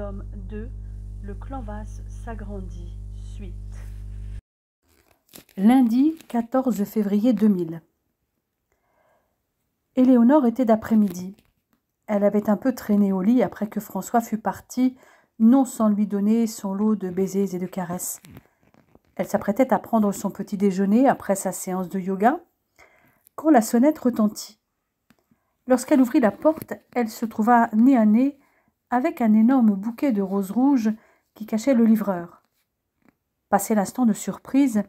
Tome 2, Le clan Vasse s'agrandit, suite. Lundi 14 février 2000. Éléonore était d'après-midi. Elle avait un peu traîné au lit après que François fût parti, non sans lui donner son lot de baisers et de caresses. Elle s'apprêtait à prendre son petit déjeuner après sa séance de yoga, quand la sonnette retentit. Lorsqu'elle ouvrit la porte, elle se trouva nez à nez avec un énorme bouquet de roses rouges qui cachait le livreur. Passé l'instant de surprise,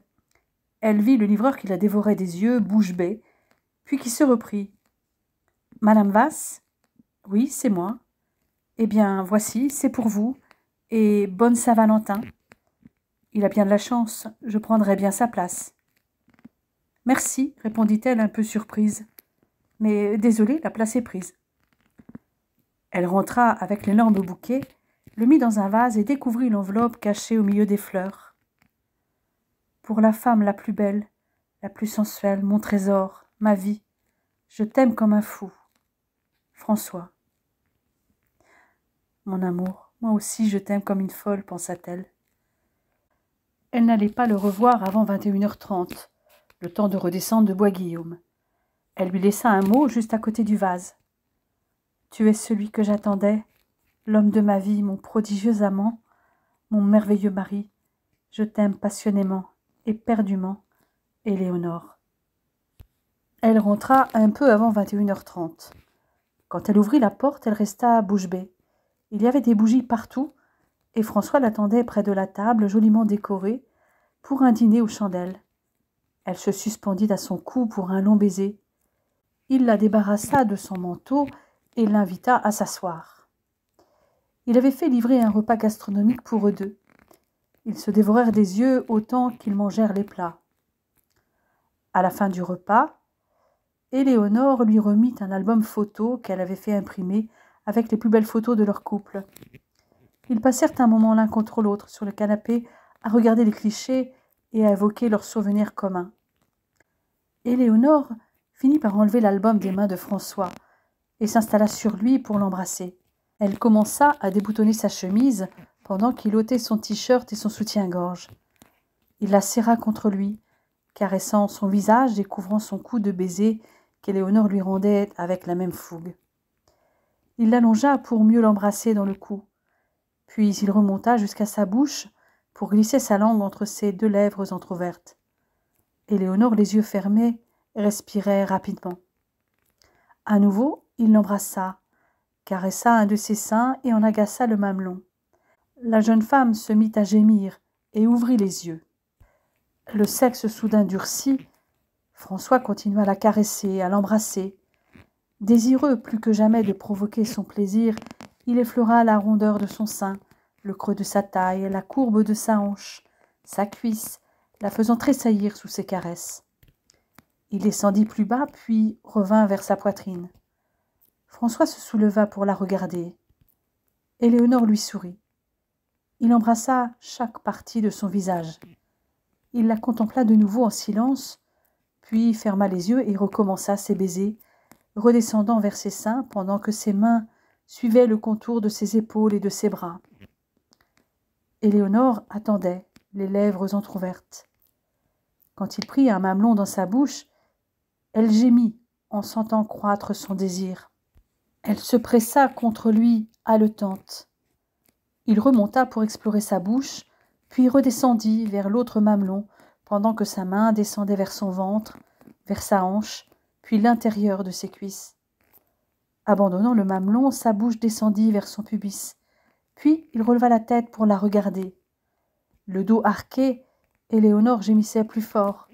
elle vit le livreur qui la dévorait des yeux, bouche bée, puis qui se reprit. « Madame Vasse ? Oui, c'est moi. Eh bien, voici, c'est pour vous, et bonne Saint-Valentin. Il a bien de la chance, je prendrai bien sa place. »« Merci, répondit-elle un peu surprise. Mais désolée, la place est prise. » Elle rentra avec l'énorme bouquet, le mit dans un vase et découvrit l'enveloppe cachée au milieu des fleurs. « Pour la femme la plus belle, la plus sensuelle, mon trésor, ma vie, je t'aime comme un fou. François. »« Mon amour, moi aussi je t'aime comme une folle, pensa-t-elle. » Elle n'allait pas le revoir avant 21h30, le temps de redescendre de Bois-Guillaume. Elle lui laissa un mot juste à côté du vase. « Tu es celui que j'attendais, l'homme de ma vie, mon prodigieux amant, mon merveilleux mari. Je t'aime passionnément, éperdument, Éléonore. » Elle rentra un peu avant 21h30. Quand elle ouvrit la porte, elle resta bouche bée. Il y avait des bougies partout, et François l'attendait près de la table, joliment décorée, pour un dîner aux chandelles. Elle se suspendit à son cou pour un long baiser. Il la débarrassa de son manteau et l'invita à s'asseoir. Il avait fait livrer un repas gastronomique pour eux deux. Ils se dévorèrent des yeux autant qu'ils mangèrent les plats. À la fin du repas, Éléonore lui remit un album photo qu'elle avait fait imprimer avec les plus belles photos de leur couple. Ils passèrent un moment l'un contre l'autre sur le canapé à regarder les clichés et à évoquer leurs souvenirs communs. Éléonore finit par enlever l'album des mains de François et s'installa sur lui pour l'embrasser. Elle commença à déboutonner sa chemise pendant qu'il ôtait son t-shirt et son soutien-gorge. Il la serra contre lui, caressant son visage et couvrant son cou de baisers qu'Éléonore lui rendait avec la même fougue. Il l'allongea pour mieux l'embrasser dans le cou, puis il remonta jusqu'à sa bouche pour glisser sa langue entre ses deux lèvres entr'ouvertes. Éléonore, les yeux fermés, respirait rapidement. À nouveau, il l'embrassa, caressa un de ses seins et en agaça le mamelon. La jeune femme se mit à gémir et ouvrit les yeux. Le sexe soudain durci, François continua à la caresser, à l'embrasser. Désireux plus que jamais de provoquer son plaisir, il effleura la rondeur de son sein, le creux de sa taille, la courbe de sa hanche, sa cuisse, la faisant tressaillir sous ses caresses. Il descendit plus bas, puis revint vers sa poitrine. François se souleva pour la regarder. Éléonore lui sourit. Il embrassa chaque partie de son visage. Il la contempla de nouveau en silence, puis ferma les yeux et recommença ses baisers, redescendant vers ses seins pendant que ses mains suivaient le contour de ses épaules et de ses bras. Éléonore attendait, les lèvres entr'ouvertes. Quand il prit un mamelon dans sa bouche, elle gémit en sentant croître son désir. Elle se pressa contre lui, haletante. Il remonta pour explorer sa bouche, puis redescendit vers l'autre mamelon, pendant que sa main descendait vers son ventre, vers sa hanche, puis l'intérieur de ses cuisses. Abandonnant le mamelon, sa bouche descendit vers son pubis. Puis il releva la tête pour la regarder. Le dos arqué, Éléonore gémissait plus fort.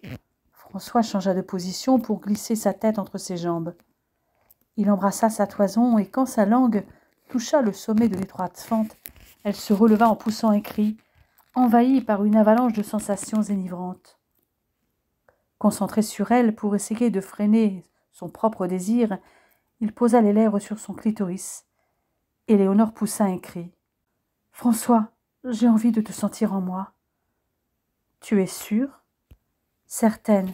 François changea de position pour glisser sa tête entre ses jambes. Il embrassa sa toison et quand sa langue toucha le sommet de l'étroite fente, elle se releva en poussant un cri, envahie par une avalanche de sensations enivrantes. Concentré sur elle pour essayer de freiner son propre désir, il posa les lèvres sur son clitoris. Éléonore poussa un cri. « François, j'ai envie de te sentir en moi. »« Tu es sûre ?»« Certaine.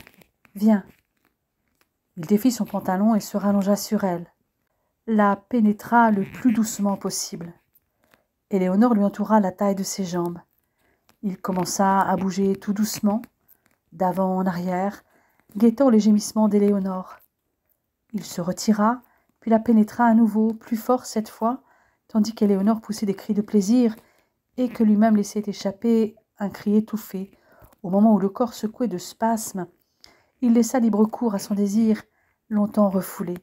Viens. » Il défit son pantalon et se rallongea sur elle. La pénétra le plus doucement possible. Éléonore lui entoura la taille de ses jambes. Il commença à bouger tout doucement, d'avant en arrière, guettant les gémissements d'Éléonore. Il se retira, puis la pénétra à nouveau, plus fort cette fois, tandis qu'Éléonore poussait des cris de plaisir et que lui-même laissait échapper un cri étouffé. Au moment où le corps secoué de spasmes, il laissa libre cours à son désir, longtemps refoulé.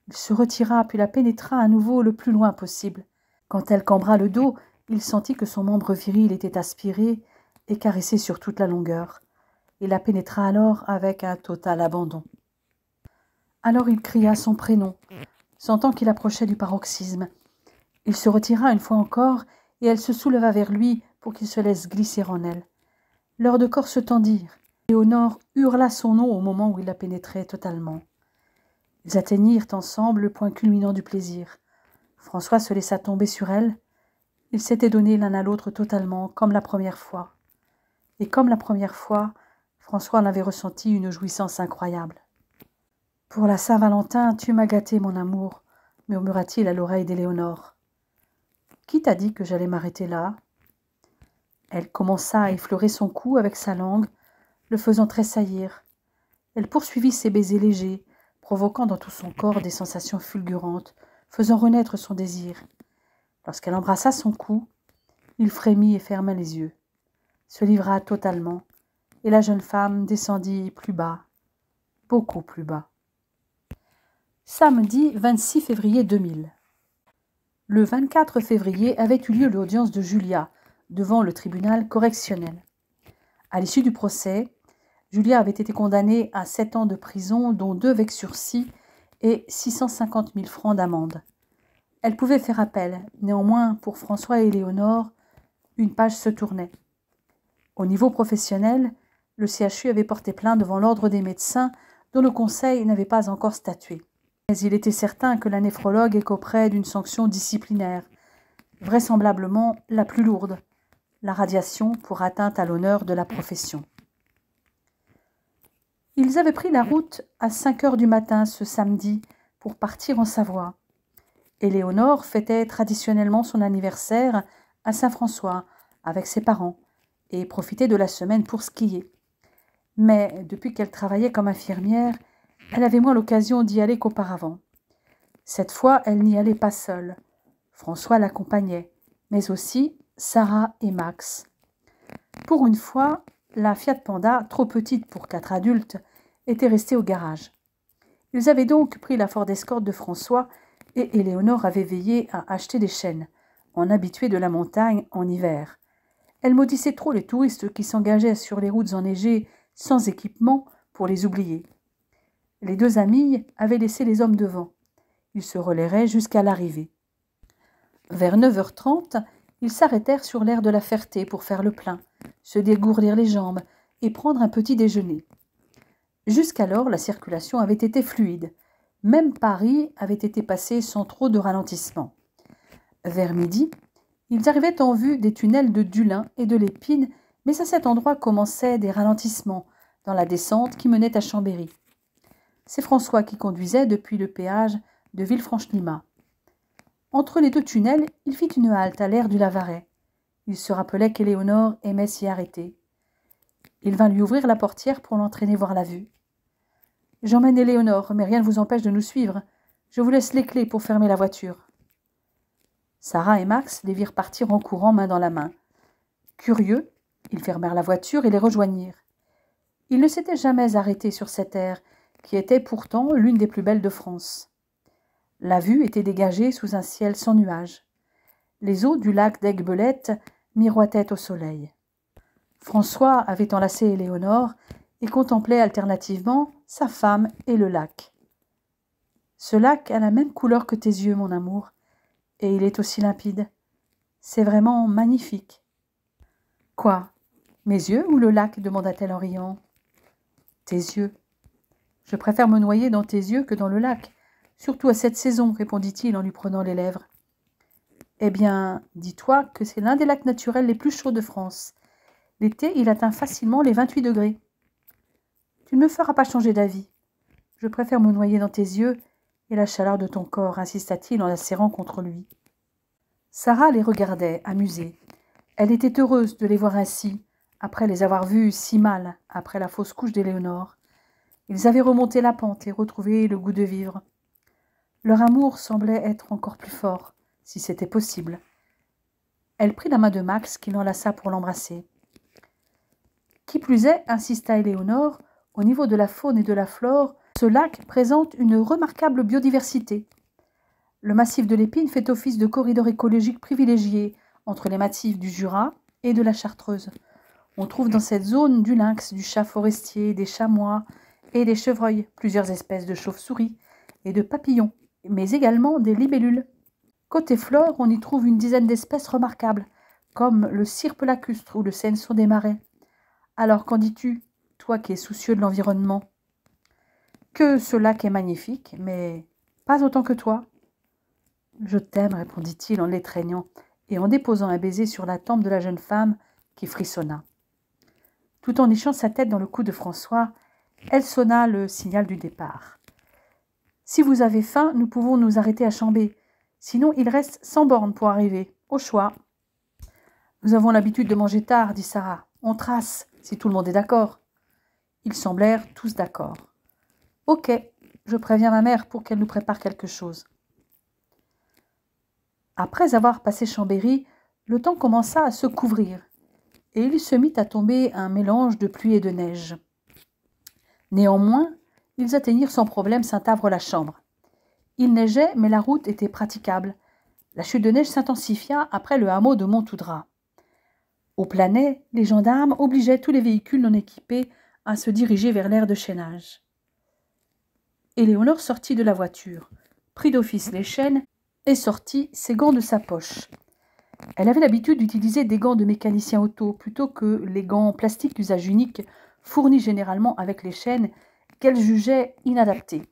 Il se retira, puis la pénétra à nouveau le plus loin possible. Quand elle cambra le dos, il sentit que son membre viril était aspiré et caressé sur toute la longueur. Il la pénétra alors avec un total abandon. Alors il cria son prénom, sentant qu'il approchait du paroxysme. Il se retira une fois encore, et elle se souleva vers lui pour qu'il se laisse glisser en elle. Leurs deux corps se tendirent. Éléonore hurla son nom au moment où il la pénétrait totalement. Ils atteignirent ensemble le point culminant du plaisir. François se laissa tomber sur elle. Ils s'étaient donnés l'un à l'autre totalement, comme la première fois. Et comme la première fois, François en avait ressenti une jouissance incroyable. « Pour la Saint-Valentin, tu m'as gâté, mon amour, » murmura-t-il à l'oreille d'Éléonore. « Qui t'a dit que j'allais m'arrêter là ?» Elle commença à effleurer son cou avec sa langue, le faisant tressaillir. Elle poursuivit ses baisers légers, provoquant dans tout son corps des sensations fulgurantes, faisant renaître son désir. Lorsqu'elle embrassa son cou, il frémit et ferma les yeux, se livra totalement, et la jeune femme descendit plus bas, beaucoup plus bas. Samedi 26 février 2000. Le 24 février avait eu lieu l'audience de Julia devant le tribunal correctionnel. À l'issue du procès, Julia avait été condamnée à 7 ans de prison, dont 2 avec sursis et 650 000 francs d'amende. Elle pouvait faire appel. Néanmoins, pour François et Éléonore, une page se tournait. Au niveau professionnel, le CHU avait porté plainte devant l'ordre des médecins, dont le conseil n'avait pas encore statué. Mais il était certain que la néphrologue écoperait d'une sanction disciplinaire, vraisemblablement la plus lourde, la radiation pour atteinte à l'honneur de la profession. Ils avaient pris la route à 5 heures du matin ce samedi pour partir en Savoie. Éléonore fêtait traditionnellement son anniversaire à Saint-François avec ses parents et profitait de la semaine pour skier. Mais depuis qu'elle travaillait comme infirmière, elle avait moins l'occasion d'y aller qu'auparavant. Cette fois, elle n'y allait pas seule. François l'accompagnait, mais aussi Sarah et Max. Pour une fois, la Fiat Panda, trop petite pour 4 adultes, était restée au garage. Ils avaient donc pris la Ford Escort de François et Éléonore avait veillé à acheter des chaînes, en habituée de la montagne en hiver. Elle maudissait trop les touristes qui s'engageaient sur les routes enneigées sans équipement pour les oublier. Les 2 amies avaient laissé les hommes devant. Ils se relaieraient jusqu'à l'arrivée. Vers 9h30, ils s'arrêtèrent sur l'aire de la Ferté pour faire le plein, se dégourdir les jambes et prendre un petit déjeuner. Jusqu'alors, la circulation avait été fluide. Même Paris avait été passé sans trop de ralentissement. Vers midi, ils arrivaient en vue des tunnels de Dulin et de l'Épine, mais à cet endroit commençaient des ralentissements dans la descente qui menait à Chambéry. C'est François qui conduisait depuis le péage de Villefranche-Nimat. Entre les 2 tunnels, il fit une halte à l'aire du Lavaret. Il se rappelait qu'Éléonore aimait s'y arrêter. Il vint lui ouvrir la portière pour l'entraîner voir la vue. « J'emmène Éléonore, mais rien ne vous empêche de nous suivre. Je vous laisse les clés pour fermer la voiture. » Sarah et Max les virent partir en courant main dans la main. Curieux, ils fermèrent la voiture et les rejoignirent. Ils ne s'étaient jamais arrêtés sur cette aire, qui était pourtant l'une des plus belles de France. La vue était dégagée sous un ciel sans nuages. Les eaux du lac d'Aiguebelette miroitaient au soleil. François avait enlacé Éléonore et contemplait alternativement sa femme et le lac. « Ce lac a la même couleur que tes yeux, mon amour, et il est aussi limpide. C'est vraiment magnifique. »« Quoi, mes yeux ou le lac ?» demanda-t-elle en riant. « Tes yeux. Je préfère me noyer dans tes yeux que dans le lac, surtout à cette saison, répondit-il en lui prenant les lèvres. Eh bien, dis-toi que c'est l'un des lacs naturels les plus chauds de France. L'été, il atteint facilement les 28 degrés. Tu ne me feras pas changer d'avis. Je préfère me noyer dans tes yeux et la chaleur de ton corps, insista-t-il en la serrant contre lui. Sarah les regardait, amusée. Elle était heureuse de les voir ainsi, après les avoir vus si mal, après la fausse couche d'Éléonore. Ils avaient remonté la pente et retrouvé le goût de vivre. Leur amour semblait être encore plus fort, si c'était possible. Elle prit la main de Max, qui l'enlaça pour l'embrasser. Qui plus est, insista Éléonore, au niveau de la faune et de la flore, ce lac présente une remarquable biodiversité. Le massif de l'Épine fait office de corridor écologique privilégié entre les massifs du Jura et de la Chartreuse. On trouve dans cette zone du lynx, du chat forestier, des chamois et des chevreuils, plusieurs espèces de chauves-souris et de papillons, mais également des libellules. Côté flore, on y trouve une dizaine d'espèces remarquables, comme le cirpe lacustre ou le senson des marais. Alors qu'en dis-tu, toi qui es soucieux de l'environnement? Que ce lac est magnifique, mais pas autant que toi. Je t'aime, répondit-il en l'étreignant et en déposant un baiser sur la tempe de la jeune femme qui frissonna. Tout en nichant sa tête dans le cou de François, elle sonna le signal du départ. « Si vous avez faim, nous pouvons nous arrêter à Chambé. Sinon, il reste 100 bornes pour arriver. Au choix. »« Nous avons l'habitude de manger tard, dit Sarah. On trace, si tout le monde est d'accord. » Ils semblèrent tous d'accord. « Ok, je préviens ma mère pour qu'elle nous prépare quelque chose. » Après avoir passé Chambéry, le temps commença à se couvrir, et il se mit à tomber un mélange de pluie et de neige. Néanmoins, ils atteignirent sans problème Saint-Avre-la-Chambre. Il neigeait, mais la route était praticable. La chute de neige s'intensifia après le hameau de Montoudras. Au Planet, les gendarmes obligeaient tous les véhicules non équipés à se diriger vers l'aire de chaînage. Éléonore sortit de la voiture, prit d'office les chaînes et sortit ses gants de sa poche. Elle avait l'habitude d'utiliser des gants de mécanicien auto plutôt que les gants plastiques d'usage unique fournis généralement avec les chaînes qu'elle jugeait inadaptés.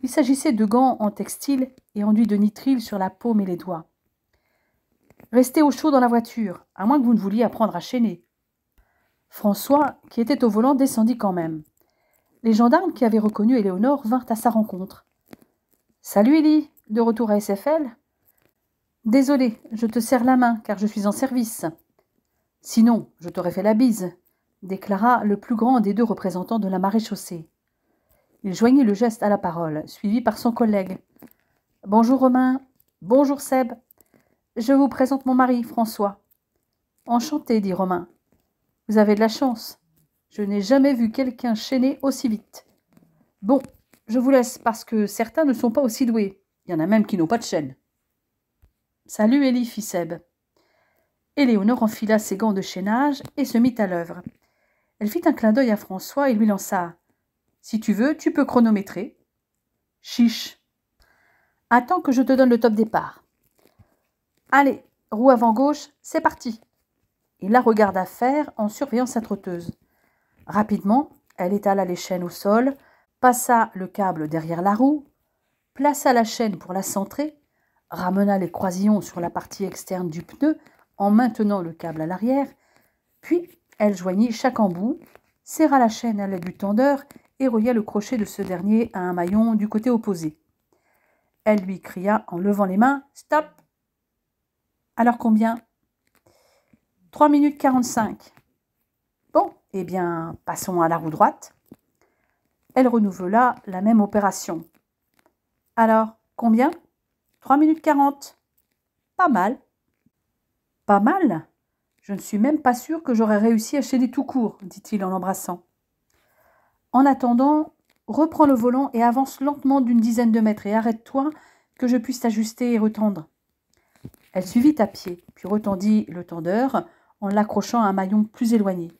Il s'agissait de gants en textile et enduits de nitrile sur la paume et les doigts. « Restez au chaud dans la voiture, à moins que vous ne vouliez apprendre à chaîner. » François, qui était au volant, descendit quand même. Les gendarmes qui avaient reconnu Éléonore vinrent à sa rencontre. « Salut Élie, de retour à SFL ? » ?»« Désolé, je te serre la main, car je suis en service. »« Sinon, je t'aurais fait la bise, » déclara le plus grand des deux représentants de la maréchaussée. Il joignit le geste à la parole, suivi par son collègue. « Bonjour Romain. Bonjour Seb. Je vous présente mon mari, François. »« Enchanté, dit Romain. Vous avez de la chance. Je n'ai jamais vu quelqu'un chaîner aussi vite. Bon, je vous laisse parce que certains ne sont pas aussi doués. Il y en a même qui n'ont pas de chaîne. »« Salut Élie, fit Seb. » Éléonore enfila ses gants de chaînage et se mit à l'œuvre. Elle fit un clin d'œil à François et lui lança. « Si tu veux, tu peux chronométrer. »« Chiche. Attends que je te donne le top départ. »« Allez, roue avant gauche, c'est parti. » Il la regarda faire en surveillant sa trotteuse. Rapidement, elle étala les chaînes au sol, passa le câble derrière la roue, plaça la chaîne pour la centrer, ramena les croisillons sur la partie externe du pneu en maintenant le câble à l'arrière, puis elle joignit chaque embout, serra la chaîne à l'aide du tendeur et relia le crochet de ce dernier à un maillon du côté opposé. Elle lui cria en levant les mains « Stop !»« Alors combien ?»« 3 minutes 45. »« Bon, eh bien, passons à la roue droite. » Elle renouvela la même opération. « Alors, combien ? 3 minutes 40. »« Pas mal. »« Pas mal ? Je ne suis même pas sûre que j'aurais réussi à chaîner tout court, dit-il en l'embrassant. En attendant, reprends le volant et avance lentement d'une dizaine de mètres et arrête-toi que je puisse t'ajuster et retendre. Elle suivit à pied, puis retendit le tendeur en l'accrochant à un maillon plus éloigné.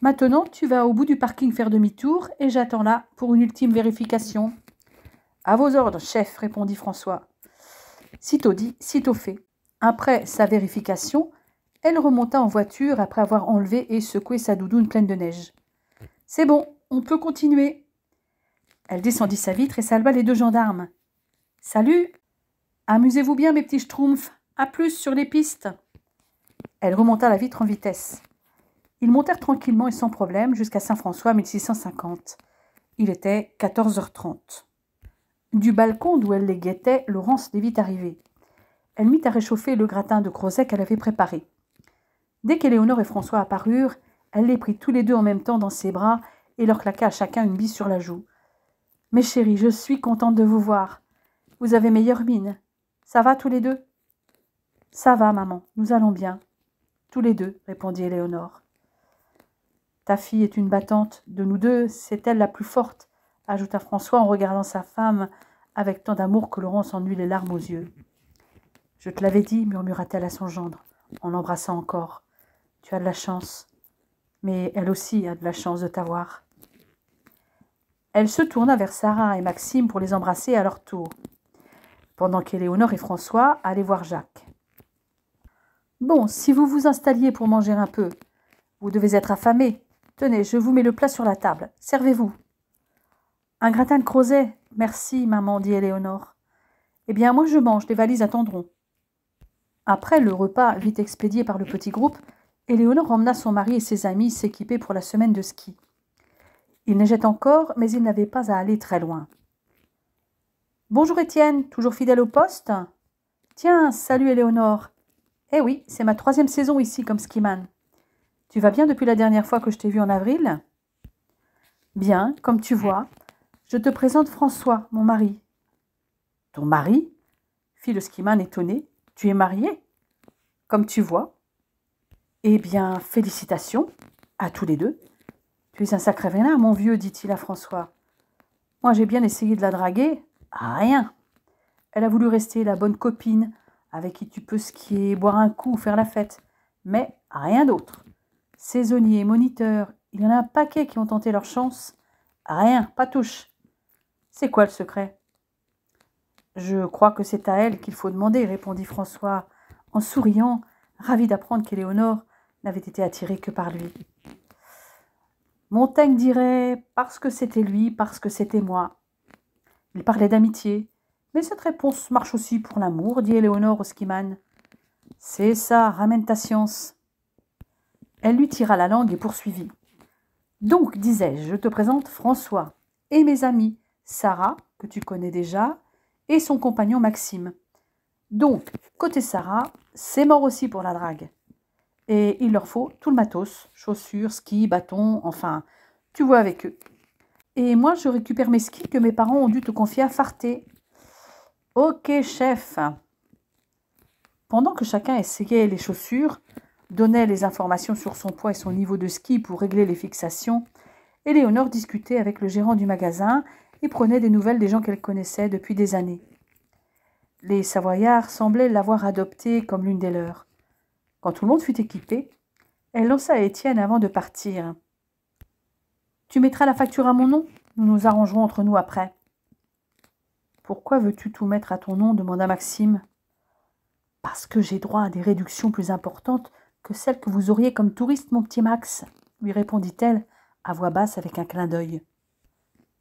Maintenant, tu vas au bout du parking faire demi-tour et j'attends là pour une ultime vérification. À vos ordres, chef, répondit François. Sitôt dit, sitôt fait. Après sa vérification, elle remonta en voiture après avoir enlevé et secoué sa doudoune pleine de neige. C'est bon, on peut continuer. Elle descendit sa vitre et salua les deux gendarmes. Salut. Amusez-vous bien, mes petits schtroumpfs. À plus sur les pistes. Elle remonta la vitre en vitesse. Ils montèrent tranquillement et sans problème jusqu'à Saint-François 1650. Il était 14h30. Du balcon d'où elle les guettait, Laurence les vit arriver. Elle mit à réchauffer le gratin de crozet qu'elle avait préparé. Dès qu'Éléonore et François apparurent, elle les prit tous les deux en même temps dans ses bras et leur claqua à chacun une bise sur la joue. « Mes chéris, je suis contente de vous voir. Vous avez meilleure mine. Ça va tous les deux ?»« Ça va, maman, nous allons bien. »« Tous les deux, » répondit Éléonore. « Ta fille est une battante. De nous deux, c'est elle la plus forte, » ajouta François en regardant sa femme avec tant d'amour que Laurence en eut les larmes aux yeux. « Je te l'avais dit, » murmura-t-elle à son gendre, en l'embrassant encore. « Tu as de la chance. Mais elle aussi a de la chance de t'avoir. » Elle se tourna vers Sarah et Maxime pour les embrasser à leur tour, pendant qu'Éléonore et François allaient voir Jacques. « Bon, si vous vous installiez pour manger un peu, vous devez être affamés. Tenez, je vous mets le plat sur la table. Servez-vous. »« Un gratin de crozet, merci, maman, dit Éléonore. Eh bien, moi je mange, les valises attendront. » Après le repas vite expédié par le petit groupe, Éléonore emmena son mari et ses amis s'équiper pour la semaine de ski. Il neigeait encore, mais ils n'avaient pas à aller très loin. « Bonjour Étienne, toujours fidèle au poste ? Tiens, salut Éléonore. Eh oui, c'est ma 3e saison ici comme skiman. Tu vas bien depuis la dernière fois que je t'ai vu en avril ? Bien, comme tu vois. Je te présente François, mon mari. Ton mari ? Fit le skiman étonné. Tu es marié ? Comme tu vois. Eh bien, félicitations, à tous les deux. Tu es un sacré vénard, mon vieux, dit-il à François. Moi, j'ai bien essayé de la draguer. Rien. Elle a voulu rester la bonne copine, avec qui tu peux skier, boire un coup, faire la fête. Mais rien d'autre. Saisonniers, moniteurs, il y en a un paquet qui ont tenté leur chance. Rien, pas touche. C'est quoi le secret ? Je crois que c'est à elle qu'il faut demander, répondit François, en souriant, ravi d'apprendre qu'Éléonore n'avait été attirée que par lui. Montaigne dirait « parce que c'était lui, parce que c'était moi ». Il parlait d'amitié, mais cette réponse marche aussi pour l'amour, dit Éléonore au skiman. C'est ça, ramène ta science. Elle lui tira la langue et poursuivit. Donc, disais-je, je te présente François et mes amis, Sarah, que tu connais déjà, et son compagnon Maxime. Donc, côté Sarah, c'est mort aussi pour la drague. Et il leur faut tout le matos, chaussures, skis, bâtons, enfin, tu vois avec eux. Et moi, je récupère mes skis que mes parents ont dû te confier à Farté. Ok, chef. Pendant que chacun essayait les chaussures, donnait les informations sur son poids et son niveau de ski pour régler les fixations, Éléonore discutait avec le gérant du magasin et prenait des nouvelles des gens qu'elle connaissait depuis des années. Les Savoyards semblaient l'avoir adoptée comme l'une des leurs. Quand tout le monde fut équipé, elle lança à Étienne avant de partir. « Tu mettras la facture à mon nom ? Nous nous arrangerons entre nous après. »« Pourquoi veux-tu tout mettre à ton nom ? demanda Maxime. »« Parce que j'ai droit à des réductions plus importantes que celles que vous auriez comme touriste, mon petit Max, » lui répondit-elle à voix basse avec un clin d'œil.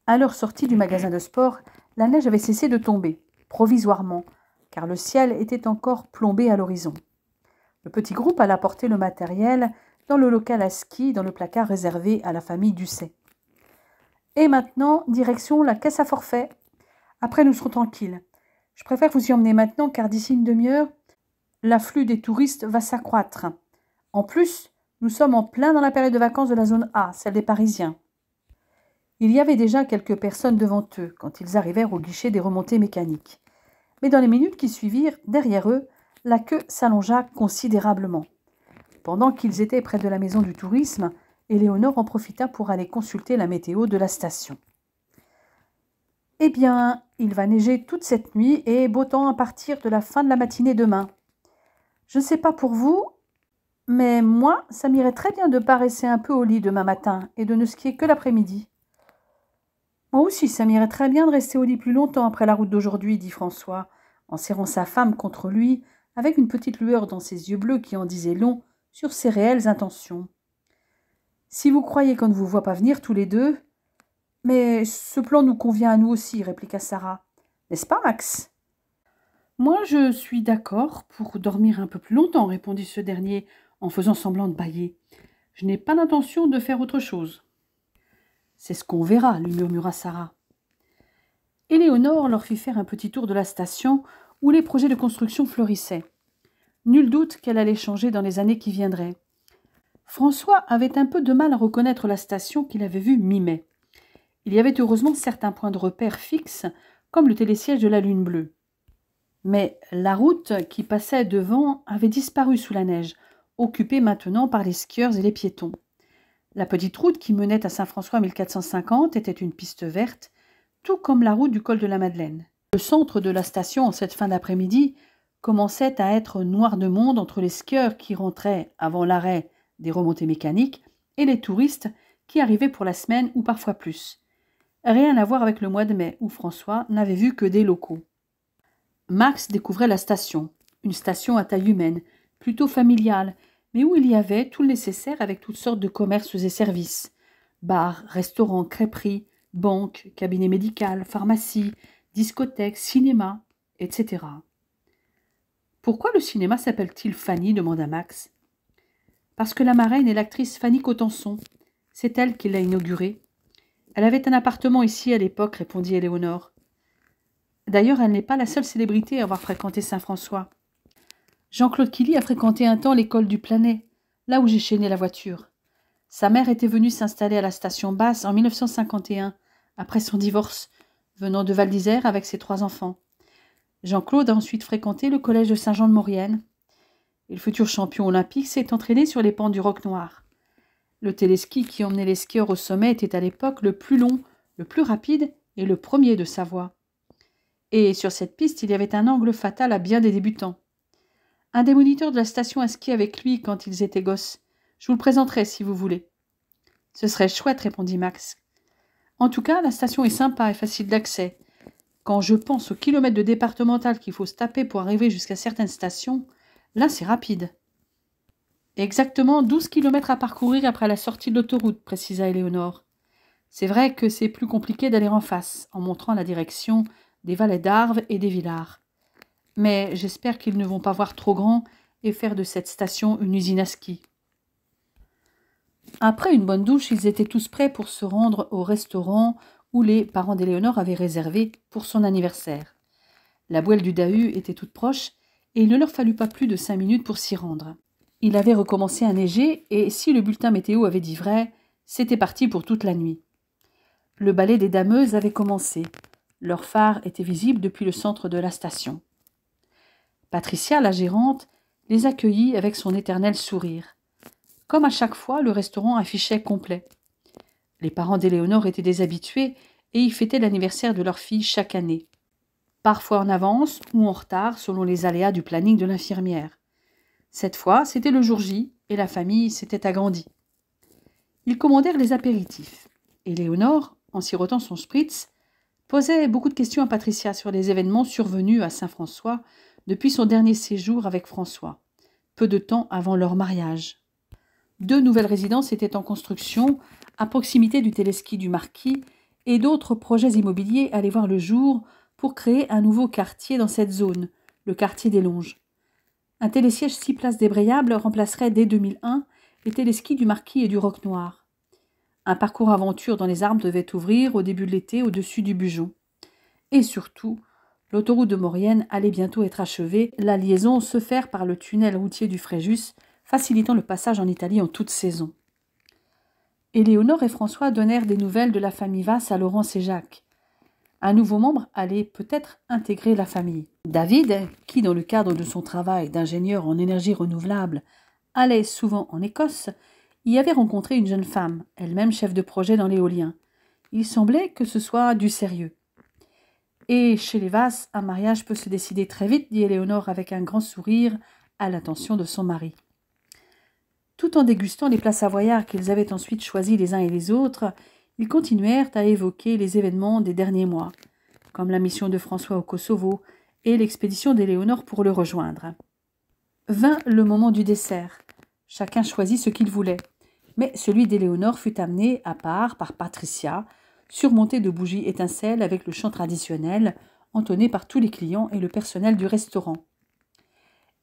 À leur sortie du magasin de sport, la neige avait cessé de tomber, provisoirement, car le ciel était encore plombé à l'horizon. Le petit groupe alla porter le matériel dans le local à ski, dans le placard réservé à la famille Ducet. Et maintenant, direction la caisse à forfait. Après, nous serons tranquilles. Je préfère vous y emmener maintenant, car d'ici une demi-heure, l'afflux des touristes va s'accroître. En plus, nous sommes en plein dans la période de vacances de la zone A, celle des Parisiens. Il y avait déjà quelques personnes devant eux, quand ils arrivèrent au guichet des remontées mécaniques. Mais dans les minutes qui suivirent, derrière eux, la queue s'allongea considérablement. Pendant qu'ils étaient près de la maison du tourisme, Éléonore en profita pour aller consulter la météo de la station. « Eh bien, il va neiger toute cette nuit et beau temps à partir de la fin de la matinée demain. Je ne sais pas pour vous, mais moi, ça m'irait très bien de paresser un peu au lit demain matin et de ne skier que l'après-midi. » Moi aussi, ça m'irait très bien de rester au lit plus longtemps après la route d'aujourd'hui, dit François, en serrant sa femme contre lui, avec une petite lueur dans ses yeux bleus qui en disaient long sur ses réelles intentions. « Si vous croyez qu'on ne vous voit pas venir tous les deux... »« Mais ce plan nous convient à nous aussi, » répliqua Sarah. « N'est-ce pas, Max ?»« Moi, je suis d'accord pour dormir un peu plus longtemps, » répondit ce dernier, en faisant semblant de bâiller. « Je n'ai pas l'intention de faire autre chose. »« C'est ce qu'on verra, » lui murmura Sarah. Éléonore leur fit faire un petit tour de la station où les projets de construction fleurissaient. Nul doute qu'elle allait changer dans les années qui viendraient. François avait un peu de mal à reconnaître la station qu'il avait vue mi-mai. Il y avait heureusement certains points de repère fixes, comme le télésiège de la Lune bleue. Mais la route qui passait devant avait disparu sous la neige, occupée maintenant par les skieurs et les piétons. La petite route qui menait à Saint-François 1450 était une piste verte, tout comme la route du col de la Madeleine. Le centre de la station, en cette fin d'après-midi, commençait à être noir de monde entre les skieurs qui rentraient avant l'arrêt des remontées mécaniques et les touristes qui arrivaient pour la semaine ou parfois plus. Rien à voir avec le mois de mai où François n'avait vu que des locaux. Max découvrait la station, une station à taille humaine, plutôt familiale, mais où il y avait tout le nécessaire avec toutes sortes de commerces et services. Bars, restaurants, crêperies, banques, cabinets médicaux, pharmacies, discothèques, cinéma, etc. « Pourquoi le cinéma s'appelle-t-il Fanny » demanda Max. « Parce que la marraine est l'actrice Fanny Cotenson. C'est elle qui l'a inauguré. Elle avait un appartement ici à l'époque, répondit Éléonore. D'ailleurs, elle n'est pas la seule célébrité à avoir fréquenté Saint-François. Jean-Claude Killy a fréquenté un temps l'école du Planet, là où j'ai chaîné la voiture. Sa mère était venue s'installer à la station basse en 1951, après son divorce, venant de Val d'Isère avec ses 3 enfants. Jean-Claude a ensuite fréquenté le collège de Saint-Jean-de-Maurienne. Et le futur champion olympique s'est entraîné sur les pentes du Roc Noir. Le téléski qui emmenait les skieurs au sommet était à l'époque le plus long, le plus rapide et le premier de Savoie. Et sur cette piste, il y avait un angle fatal à bien des débutants. Un des moniteurs de la station a skié avec lui quand ils étaient gosses. Je vous le présenterai si vous voulez. Ce serait chouette, répondit Max. En tout cas, la station est sympa et facile d'accès. Quand je pense aux kilomètres de départemental qu'il faut se taper pour arriver jusqu'à certaines stations, là c'est rapide. Exactement 12 kilomètres à parcourir après la sortie de l'autoroute, précisa Éléonore. C'est vrai que c'est plus compliqué d'aller en face, en montrant la direction des vallées d'Arves et des Villars. Mais j'espère qu'ils ne vont pas voir trop grand et faire de cette station une usine à ski. Après une bonne douche, ils étaient tous prêts pour se rendre au restaurant où les parents d'Éléonore avaient réservé pour son anniversaire. La Bouelle du Dahu était toute proche et il ne leur fallut pas plus de 5 minutes pour s'y rendre. Il avait recommencé à neiger et si le bulletin météo avait dit vrai, c'était parti pour toute la nuit. Le ballet des dameuses avait commencé. Leur phare était visible depuis le centre de la station. Patricia, la gérante, les accueillit avec son éternel sourire. Comme à chaque fois, le restaurant affichait complet. Les parents d'Éléonore étaient des habitués et y fêtaient l'anniversaire de leur fille chaque année. Parfois en avance ou en retard selon les aléas du planning de l'infirmière. Cette fois, c'était le jour J et la famille s'était agrandie. Ils commandèrent les apéritifs. Éléonore, en sirotant son spritz, posait beaucoup de questions à Patricia sur les événements survenus à Saint-François depuis son dernier séjour avec François, peu de temps avant leur mariage. 2 nouvelles résidences étaient en construction à proximité du téléski du Marquis et d'autres projets immobiliers allaient voir le jour pour créer un nouveau quartier dans cette zone, le quartier des Longes. Un télésiège 6 places débrayables remplacerait dès 2001 les téléskis du Marquis et du Roc Noir. Un parcours aventure dans les arbres devait ouvrir au début de l'été au-dessus du Bujon. Et surtout, l'autoroute de Maurienne allait bientôt être achevée, la liaison se faire par le tunnel routier du Fréjus, facilitant le passage en Italie en toute saison. Éléonore et François donnèrent des nouvelles de la famille Vasse à Laurence et Jacques. Un nouveau membre allait peut-être intégrer la famille. David, qui dans le cadre de son travail d'ingénieur en énergie renouvelable allait souvent en Écosse, y avait rencontré une jeune femme, elle-même chef de projet dans l'éolien. Il semblait que ce soit du sérieux. Et chez les Vasse, un mariage peut se décider très vite, dit Éléonore avec un grand sourire à l'attention de son mari. Tout en dégustant les plats savoyards qu'ils avaient ensuite choisis les uns et les autres, ils continuèrent à évoquer les événements des derniers mois, comme la mission de François au Kosovo et l'expédition d'Éléonore pour le rejoindre. Vint le moment du dessert. Chacun choisit ce qu'il voulait, mais celui d'Éléonore fut amené à part par Patricia, surmonté de bougies étincelles avec le chant traditionnel, entonné par tous les clients et le personnel du restaurant.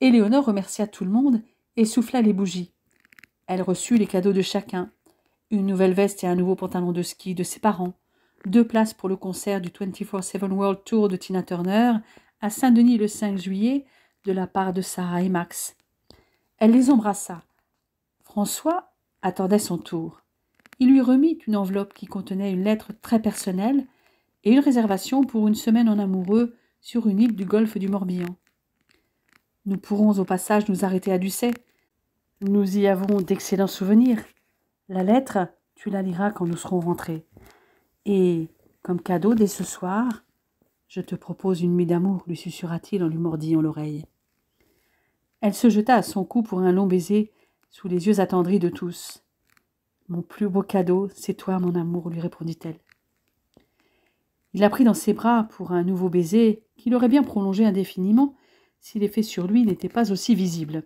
Éléonore remercia tout le monde et souffla les bougies. Elle reçut les cadeaux de chacun, une nouvelle veste et un nouveau pantalon de ski de ses parents, 2 places pour le concert du 24/7 World Tour de Tina Turner, à Saint-Denis le 5 juillet de la part de Sarah et Max. Elle les embrassa. François attendait son tour. Il lui remit une enveloppe qui contenait une lettre très personnelle et une réservation pour une semaine en amoureux sur une île du golfe du Morbihan. Nous pourrons au passage nous arrêter à Ducey. Nous y avons d'excellents souvenirs. La lettre, tu la liras quand nous serons rentrés. Et, comme cadeau dès ce soir, je te propose une nuit d'amour, lui susurra-t-il en lui mordillant l'oreille. Elle se jeta à son cou pour un long baiser sous les yeux attendris de tous. « Mon plus beau cadeau, c'est toi, mon amour, lui répondit-elle. Il la prit dans ses bras pour un nouveau baiser qu'il aurait bien prolongé indéfiniment si l'effet sur lui n'était pas aussi visible.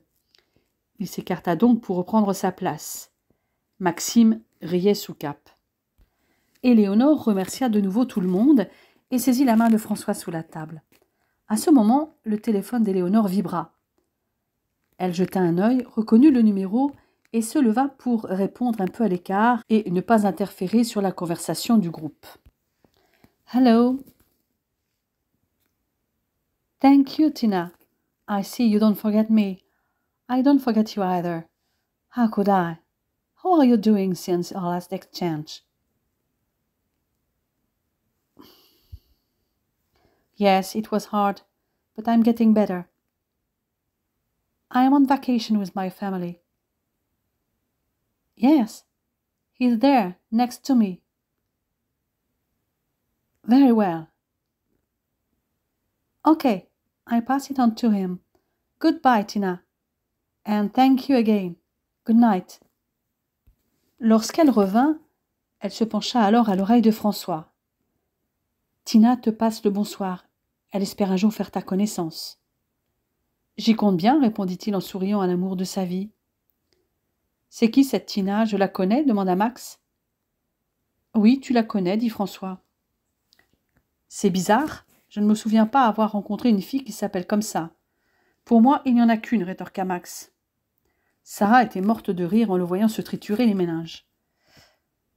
Il s'écarta donc pour reprendre sa place. Maxime riait sous cape. Éléonore remercia de nouveau tout le monde et saisit la main de François sous la table. À ce moment, le téléphone d'Éléonore vibra. Elle jeta un œil, reconnut le numéro et se leva pour répondre un peu à l'écart et ne pas interférer sur la conversation du groupe. « Hello. Thank you, Tina. I see you don't forget me. I don't forget you either. How could I? How are you doing since our last exchange? Yes, it was hard, but I'm getting better. I am on vacation with my family. Yes, he's there, next to me. Very well. Okay, I pass it on to him. Goodbye, Tina. And thank you again. Good night. Lorsqu'elle revint, elle se pencha alors à l'oreille de François. Tina te passe le bonsoir. Elle espère un jour faire ta connaissance. J'y compte bien, répondit-il en souriant à l'amour de sa vie. C'est qui cette Tina? Je la connais? Demanda Max. Oui, tu la connais, dit François. C'est bizarre. Je ne me souviens pas avoir rencontré une fille qui s'appelle comme ça. Pour moi, il n'y en a qu'une, rétorqua Max. Sarah était morte de rire en le voyant se triturer les méninges.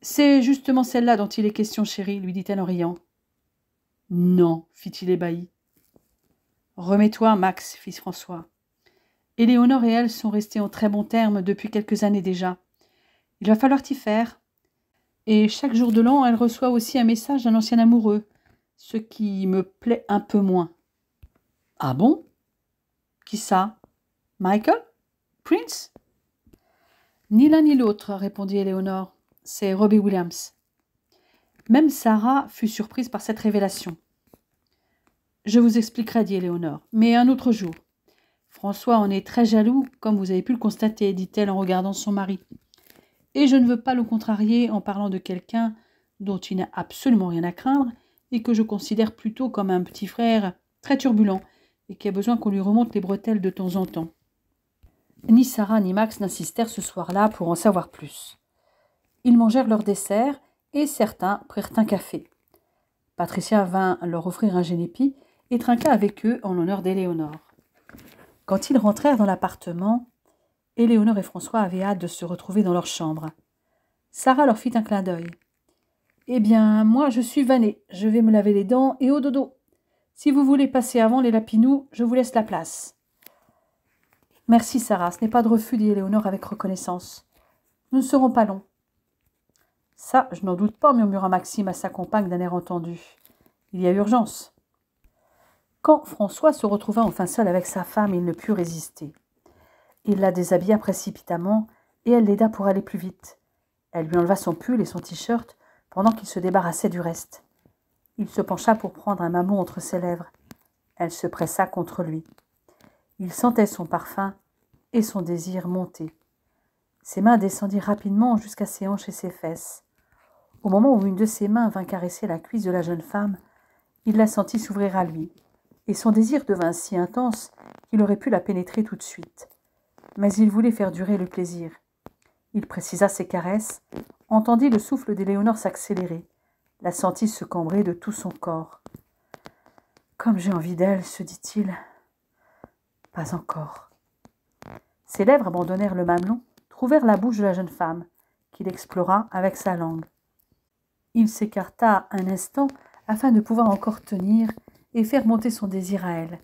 C'est justement celle-là dont il est question, chérie, lui dit-elle en riant. Non, fit-il ébahi. Remets-toi, Max, fit François. Éléonore et elle sont restées en très bons termes depuis quelques années déjà. Il va falloir t'y faire. Et chaque jour de l'an, elle reçoit aussi un message d'un ancien amoureux, ce qui me plaît un peu moins. Ah bon? Qui ça? Michael? Prince? Ni l'un ni l'autre, répondit Éléonore. C'est Robbie Williams. Même Sarah fut surprise par cette révélation. Je vous expliquerai, dit Éléonore, mais un autre jour. François en est très jaloux, comme vous avez pu le constater, dit-elle en regardant son mari. Et je ne veux pas le contrarier en parlant de quelqu'un dont il n'a absolument rien à craindre et que je considère plutôt comme un petit frère très turbulent et qui a besoin qu'on lui remonte les bretelles de temps en temps. Ni Sarah ni Max n'insistèrent ce soir-là pour en savoir plus. Ils mangèrent leur dessert et certains prirent un café. Patricia vint leur offrir un génépi et trinqua avec eux en l'honneur d'Éléonore. Quand ils rentrèrent dans l'appartement, Éléonore et François avaient hâte de se retrouver dans leur chambre. Sarah leur fit un clin d'œil. « Eh bien, moi, je suis vannée. Je vais me laver les dents et au dodo. Si vous voulez passer avant les lapinous, je vous laisse la place. » « Merci, Sarah. Ce n'est pas de refus, dit Éléonore avec reconnaissance. Nous ne serons pas longs. »« Ça, je n'en doute pas, murmura Maxime à sa compagne d'un air entendu. Il y a urgence. » Quand François se retrouva enfin seul avec sa femme, il ne put résister. Il la déshabilla précipitamment et elle l'aida pour aller plus vite. Elle lui enleva son pull et son t-shirt pendant qu'il se débarrassait du reste. Il se pencha pour prendre un mammon entre ses lèvres. Elle se pressa contre lui. Il sentait son parfum et son désir monter. Ses mains descendirent rapidement jusqu'à ses hanches et ses fesses. Au moment où une de ses mains vint caresser la cuisse de la jeune femme, il la sentit s'ouvrir à lui, et son désir devint si intense qu'il aurait pu la pénétrer tout de suite. Mais il voulait faire durer le plaisir. Il précisa ses caresses, entendit le souffle d'Éléonore s'accélérer, la sentit se cambrer de tout son corps. « Comme j'ai envie d'elle, se dit-il. Pas encore. » Ses lèvres abandonnèrent le mamelon, trouvèrent la bouche de la jeune femme, qu'il explora avec sa langue. Il s'écarta un instant afin de pouvoir encore tenir et faire monter son désir à elle.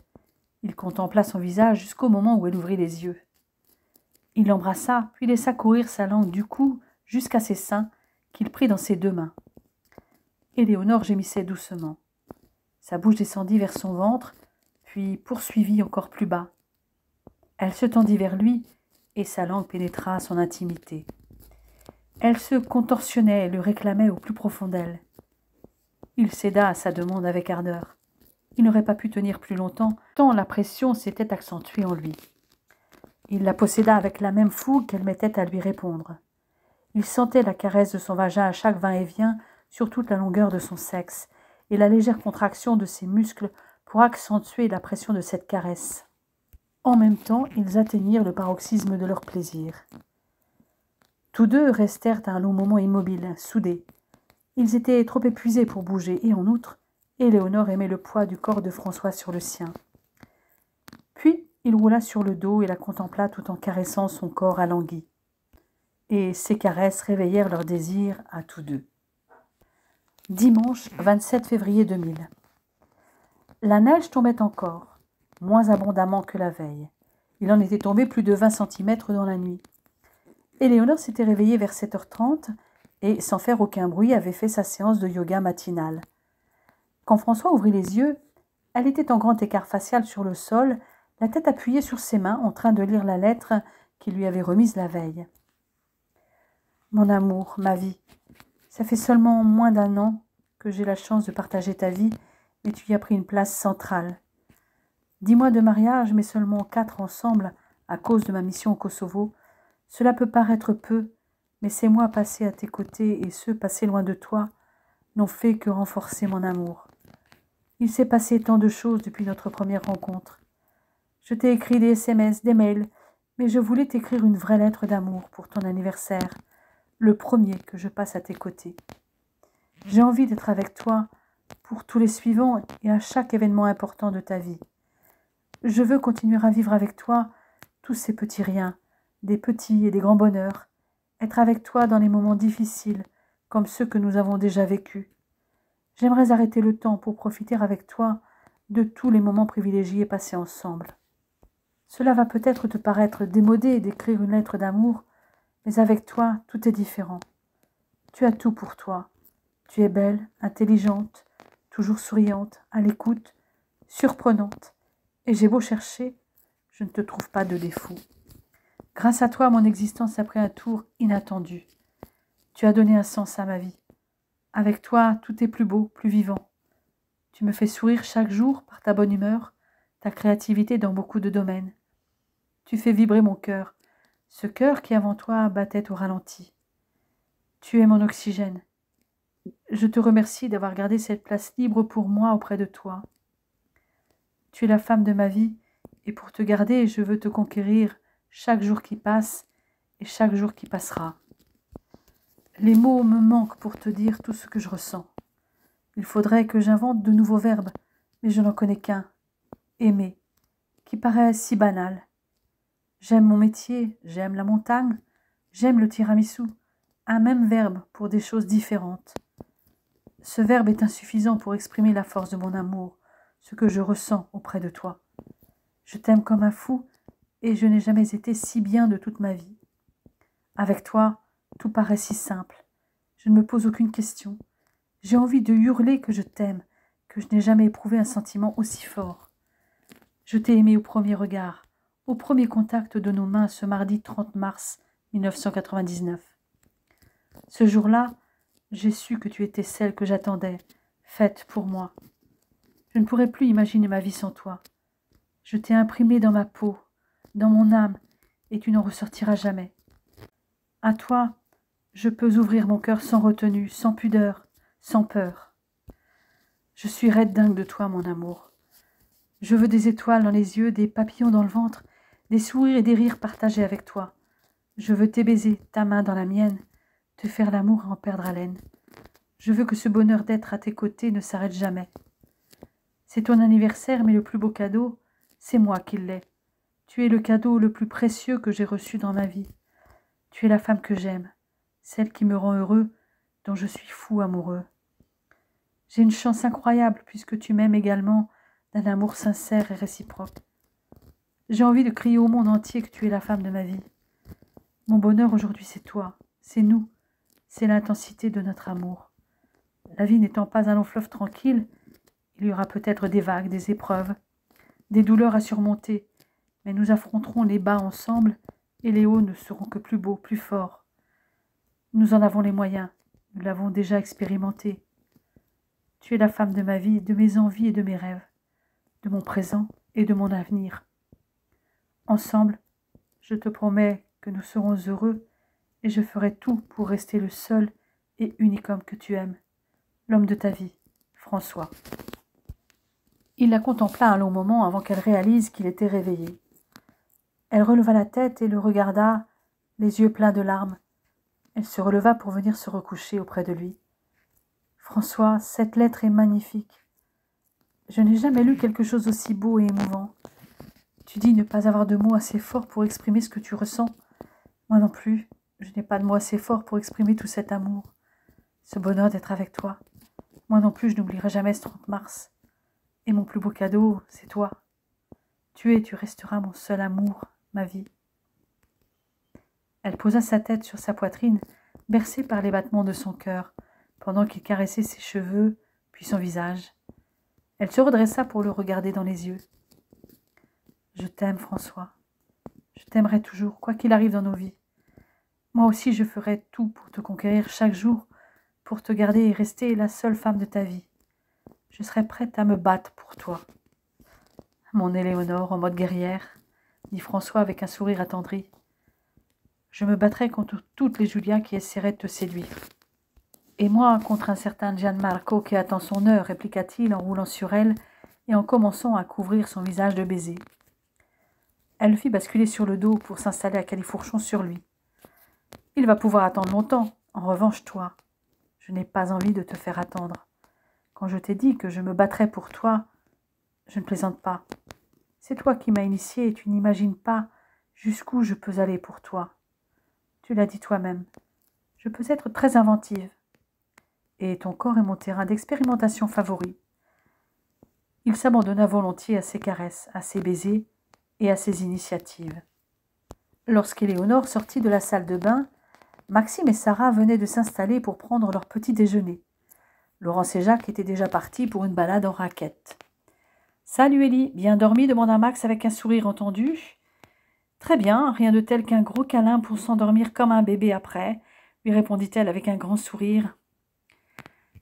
Il contempla son visage jusqu'au moment où elle ouvrit les yeux. Il l'embrassa, puis laissa courir sa langue du cou jusqu'à ses seins, qu'il prit dans ses 2 mains. Éléonore gémissait doucement. Sa bouche descendit vers son ventre, puis poursuivit encore plus bas. Elle se tendit vers lui, et sa langue pénétra son intimité. Elle se contorsionnait et le réclamait au plus profond d'elle. Il céda à sa demande avec ardeur. Il n'aurait pas pu tenir plus longtemps, tant la pression s'était accentuée en lui. Il la posséda avec la même fougue qu'elle mettait à lui répondre. Il sentait la caresse de son vagin à chaque va-et-vient sur toute la longueur de son sexe, et la légère contraction de ses muscles pour accentuer la pression de cette caresse. En même temps, ils atteignirent le paroxysme de leur plaisir. Tous deux restèrent un long moment immobiles, soudés. Ils étaient trop épuisés pour bouger, et en outre, Éléonore aimait le poids du corps de François sur le sien. Puis, il roula sur le dos et la contempla tout en caressant son corps alangui. Et ces caresses réveillèrent leur désir à tous deux. Dimanche 27 février 2000. La neige tombait encore, moins abondamment que la veille. Il en était tombé plus de 20 centimètres dans la nuit. Éléonore s'était réveillée vers 7h30 et, sans faire aucun bruit, avait fait sa séance de yoga matinale. Quand François ouvrit les yeux, elle était en grand écart facial sur le sol, la tête appuyée sur ses mains, en train de lire la lettre qu'il lui avait remise la veille. « Mon amour, ma vie, ça fait seulement moins d'1 an que j'ai la chance de partager ta vie, mais tu y as pris une place centrale. 10 mois de mariage, mais seulement 4 ensemble à cause de ma mission au Kosovo. Cela peut paraître peu, mais ces mois passés à tes côtés et ceux passés loin de toi n'ont fait que renforcer mon amour. Il s'est passé tant de choses depuis notre première rencontre. Je t'ai écrit des SMS, des mails, mais je voulais t'écrire une vraie lettre d'amour pour ton anniversaire, le premier que je passe à tes côtés. J'ai envie d'être avec toi pour tous les suivants et à chaque événement important de ta vie. Je veux continuer à vivre avec toi tous ces petits riens, des petits et des grands bonheurs, être avec toi dans les moments difficiles comme ceux que nous avons déjà vécus. J'aimerais arrêter le temps pour profiter avec toi de tous les moments privilégiés passés ensemble. Cela va peut-être te paraître démodé d'écrire une lettre d'amour, mais avec toi, tout est différent. Tu as tout pour toi. Tu es belle, intelligente, toujours souriante, à l'écoute, surprenante. Et j'ai beau chercher, je ne te trouve pas de défaut. Grâce à toi, mon existence a pris un tour inattendu. Tu as donné un sens à ma vie. Avec toi, tout est plus beau, plus vivant. Tu me fais sourire chaque jour par ta bonne humeur, ta créativité dans beaucoup de domaines. Tu fais vibrer mon cœur, ce cœur qui avant toi battait au ralenti. Tu es mon oxygène. Je te remercie d'avoir gardé cette place libre pour moi auprès de toi. Tu es la femme de ma vie, et pour te garder, je veux te conquérir chaque jour qui passe et chaque jour qui passera. Les mots me manquent pour te dire tout ce que je ressens. Il faudrait que j'invente de nouveaux verbes, mais je n'en connais qu'un. Aimer, qui paraît si banal. J'aime mon métier, j'aime la montagne, j'aime le tiramisu. Un même verbe pour des choses différentes. Ce verbe est insuffisant pour exprimer la force de mon amour, ce que je ressens auprès de toi. Je t'aime comme un fou, et je n'ai jamais été si bien de toute ma vie. Avec toi, tout paraît si simple. Je ne me pose aucune question. J'ai envie de hurler que je t'aime, que je n'ai jamais éprouvé un sentiment aussi fort. Je t'ai aimé au premier regard, au premier contact de nos mains ce mardi 30 mars 1999. Ce jour-là, j'ai su que tu étais celle que j'attendais, faite pour moi. Je ne pourrais plus imaginer ma vie sans toi. Je t'ai imprimée dans ma peau, dans mon âme, et tu n'en ressortiras jamais. À toi, je peux ouvrir mon cœur sans retenue, sans pudeur, sans peur. Je suis raide dingue de toi, mon amour. Je veux des étoiles dans les yeux, des papillons dans le ventre, des sourires et des rires partagés avec toi. Je veux tes baisers, ta main dans la mienne, te faire l'amour et en perdre haleine. Je veux que ce bonheur d'être à tes côtés ne s'arrête jamais. C'est ton anniversaire, mais le plus beau cadeau, c'est moi qui l'ai. Tu es le cadeau le plus précieux que j'ai reçu dans ma vie. Tu es la femme que j'aime, celle qui me rend heureux, dont je suis fou amoureux. J'ai une chance incroyable puisque tu m'aimes également, d'un amour sincère et réciproque. J'ai envie de crier au monde entier que tu es la femme de ma vie. Mon bonheur aujourd'hui, c'est toi, c'est nous, c'est l'intensité de notre amour. La vie n'étant pas un long fleuve tranquille, il y aura peut-être des vagues, des épreuves, des douleurs à surmonter, mais nous affronterons les bas ensemble et les hauts ne seront que plus beaux, plus forts. Nous en avons les moyens, nous l'avons déjà expérimenté. Tu es la femme de ma vie, de mes envies et de mes rêves, de mon présent et de mon avenir. Ensemble, je te promets que nous serons heureux et je ferai tout pour rester le seul et unique homme que tu aimes, l'homme de ta vie, François. Il la contempla un long moment avant qu'elle réalise qu'il était réveillé. Elle releva la tête et le regarda, les yeux pleins de larmes. Elle se releva pour venir se recoucher auprès de lui. « François, cette lettre est magnifique. Je n'ai jamais lu quelque chose d'aussi beau et émouvant. Tu dis ne pas avoir de mots assez forts pour exprimer ce que tu ressens. Moi non plus, je n'ai pas de mots assez forts pour exprimer tout cet amour, ce bonheur d'être avec toi. Moi non plus, je n'oublierai jamais ce 30 mars. Et mon plus beau cadeau, c'est toi. Tu resteras mon seul amour, ma vie. » Elle posa sa tête sur sa poitrine, bercée par les battements de son cœur, pendant qu'il caressait ses cheveux, puis son visage. Elle se redressa pour le regarder dans les yeux. « Je t'aime, François. Je t'aimerai toujours, quoi qu'il arrive dans nos vies. Moi aussi, je ferai tout pour te conquérir chaque jour, pour te garder et rester la seule femme de ta vie. Je serai prête à me battre pour toi. » « Mon Éléonore, en mode guerrière, dit François avec un sourire attendri. « Je me battrai contre toutes les Julia qui essaieraient de te séduire. »« Et moi, contre un certain Gianmarco qui attend son heure, répliqua-t-il en roulant sur elle et en commençant à couvrir son visage de baisers. Elle le fit basculer sur le dos pour s'installer à califourchon sur lui. « Il va pouvoir attendre longtemps. En revanche, toi, je n'ai pas envie de te faire attendre. Quand je t'ai dit que je me battrais pour toi, je ne plaisante pas. C'est toi qui m'as initiée et tu n'imagines pas jusqu'où je peux aller pour toi. Tu l'as dit toi-même. Je peux être très inventive. Et ton corps est mon terrain d'expérimentation favori. » Il s'abandonna volontiers à ses caresses, à ses baisers et à ses initiatives. Lorsqu'Éléonore sortit de la salle de bain, Maxime et Sarah venaient de s'installer pour prendre leur petit déjeuner. Laurence et Jacques étaient déjà partis pour une balade en raquette. « Salut Élie, bien dormi ?» demanda Max avec un sourire entendu. « Très bien, rien de tel qu'un gros câlin pour s'endormir comme un bébé après, » lui répondit-elle avec un grand sourire.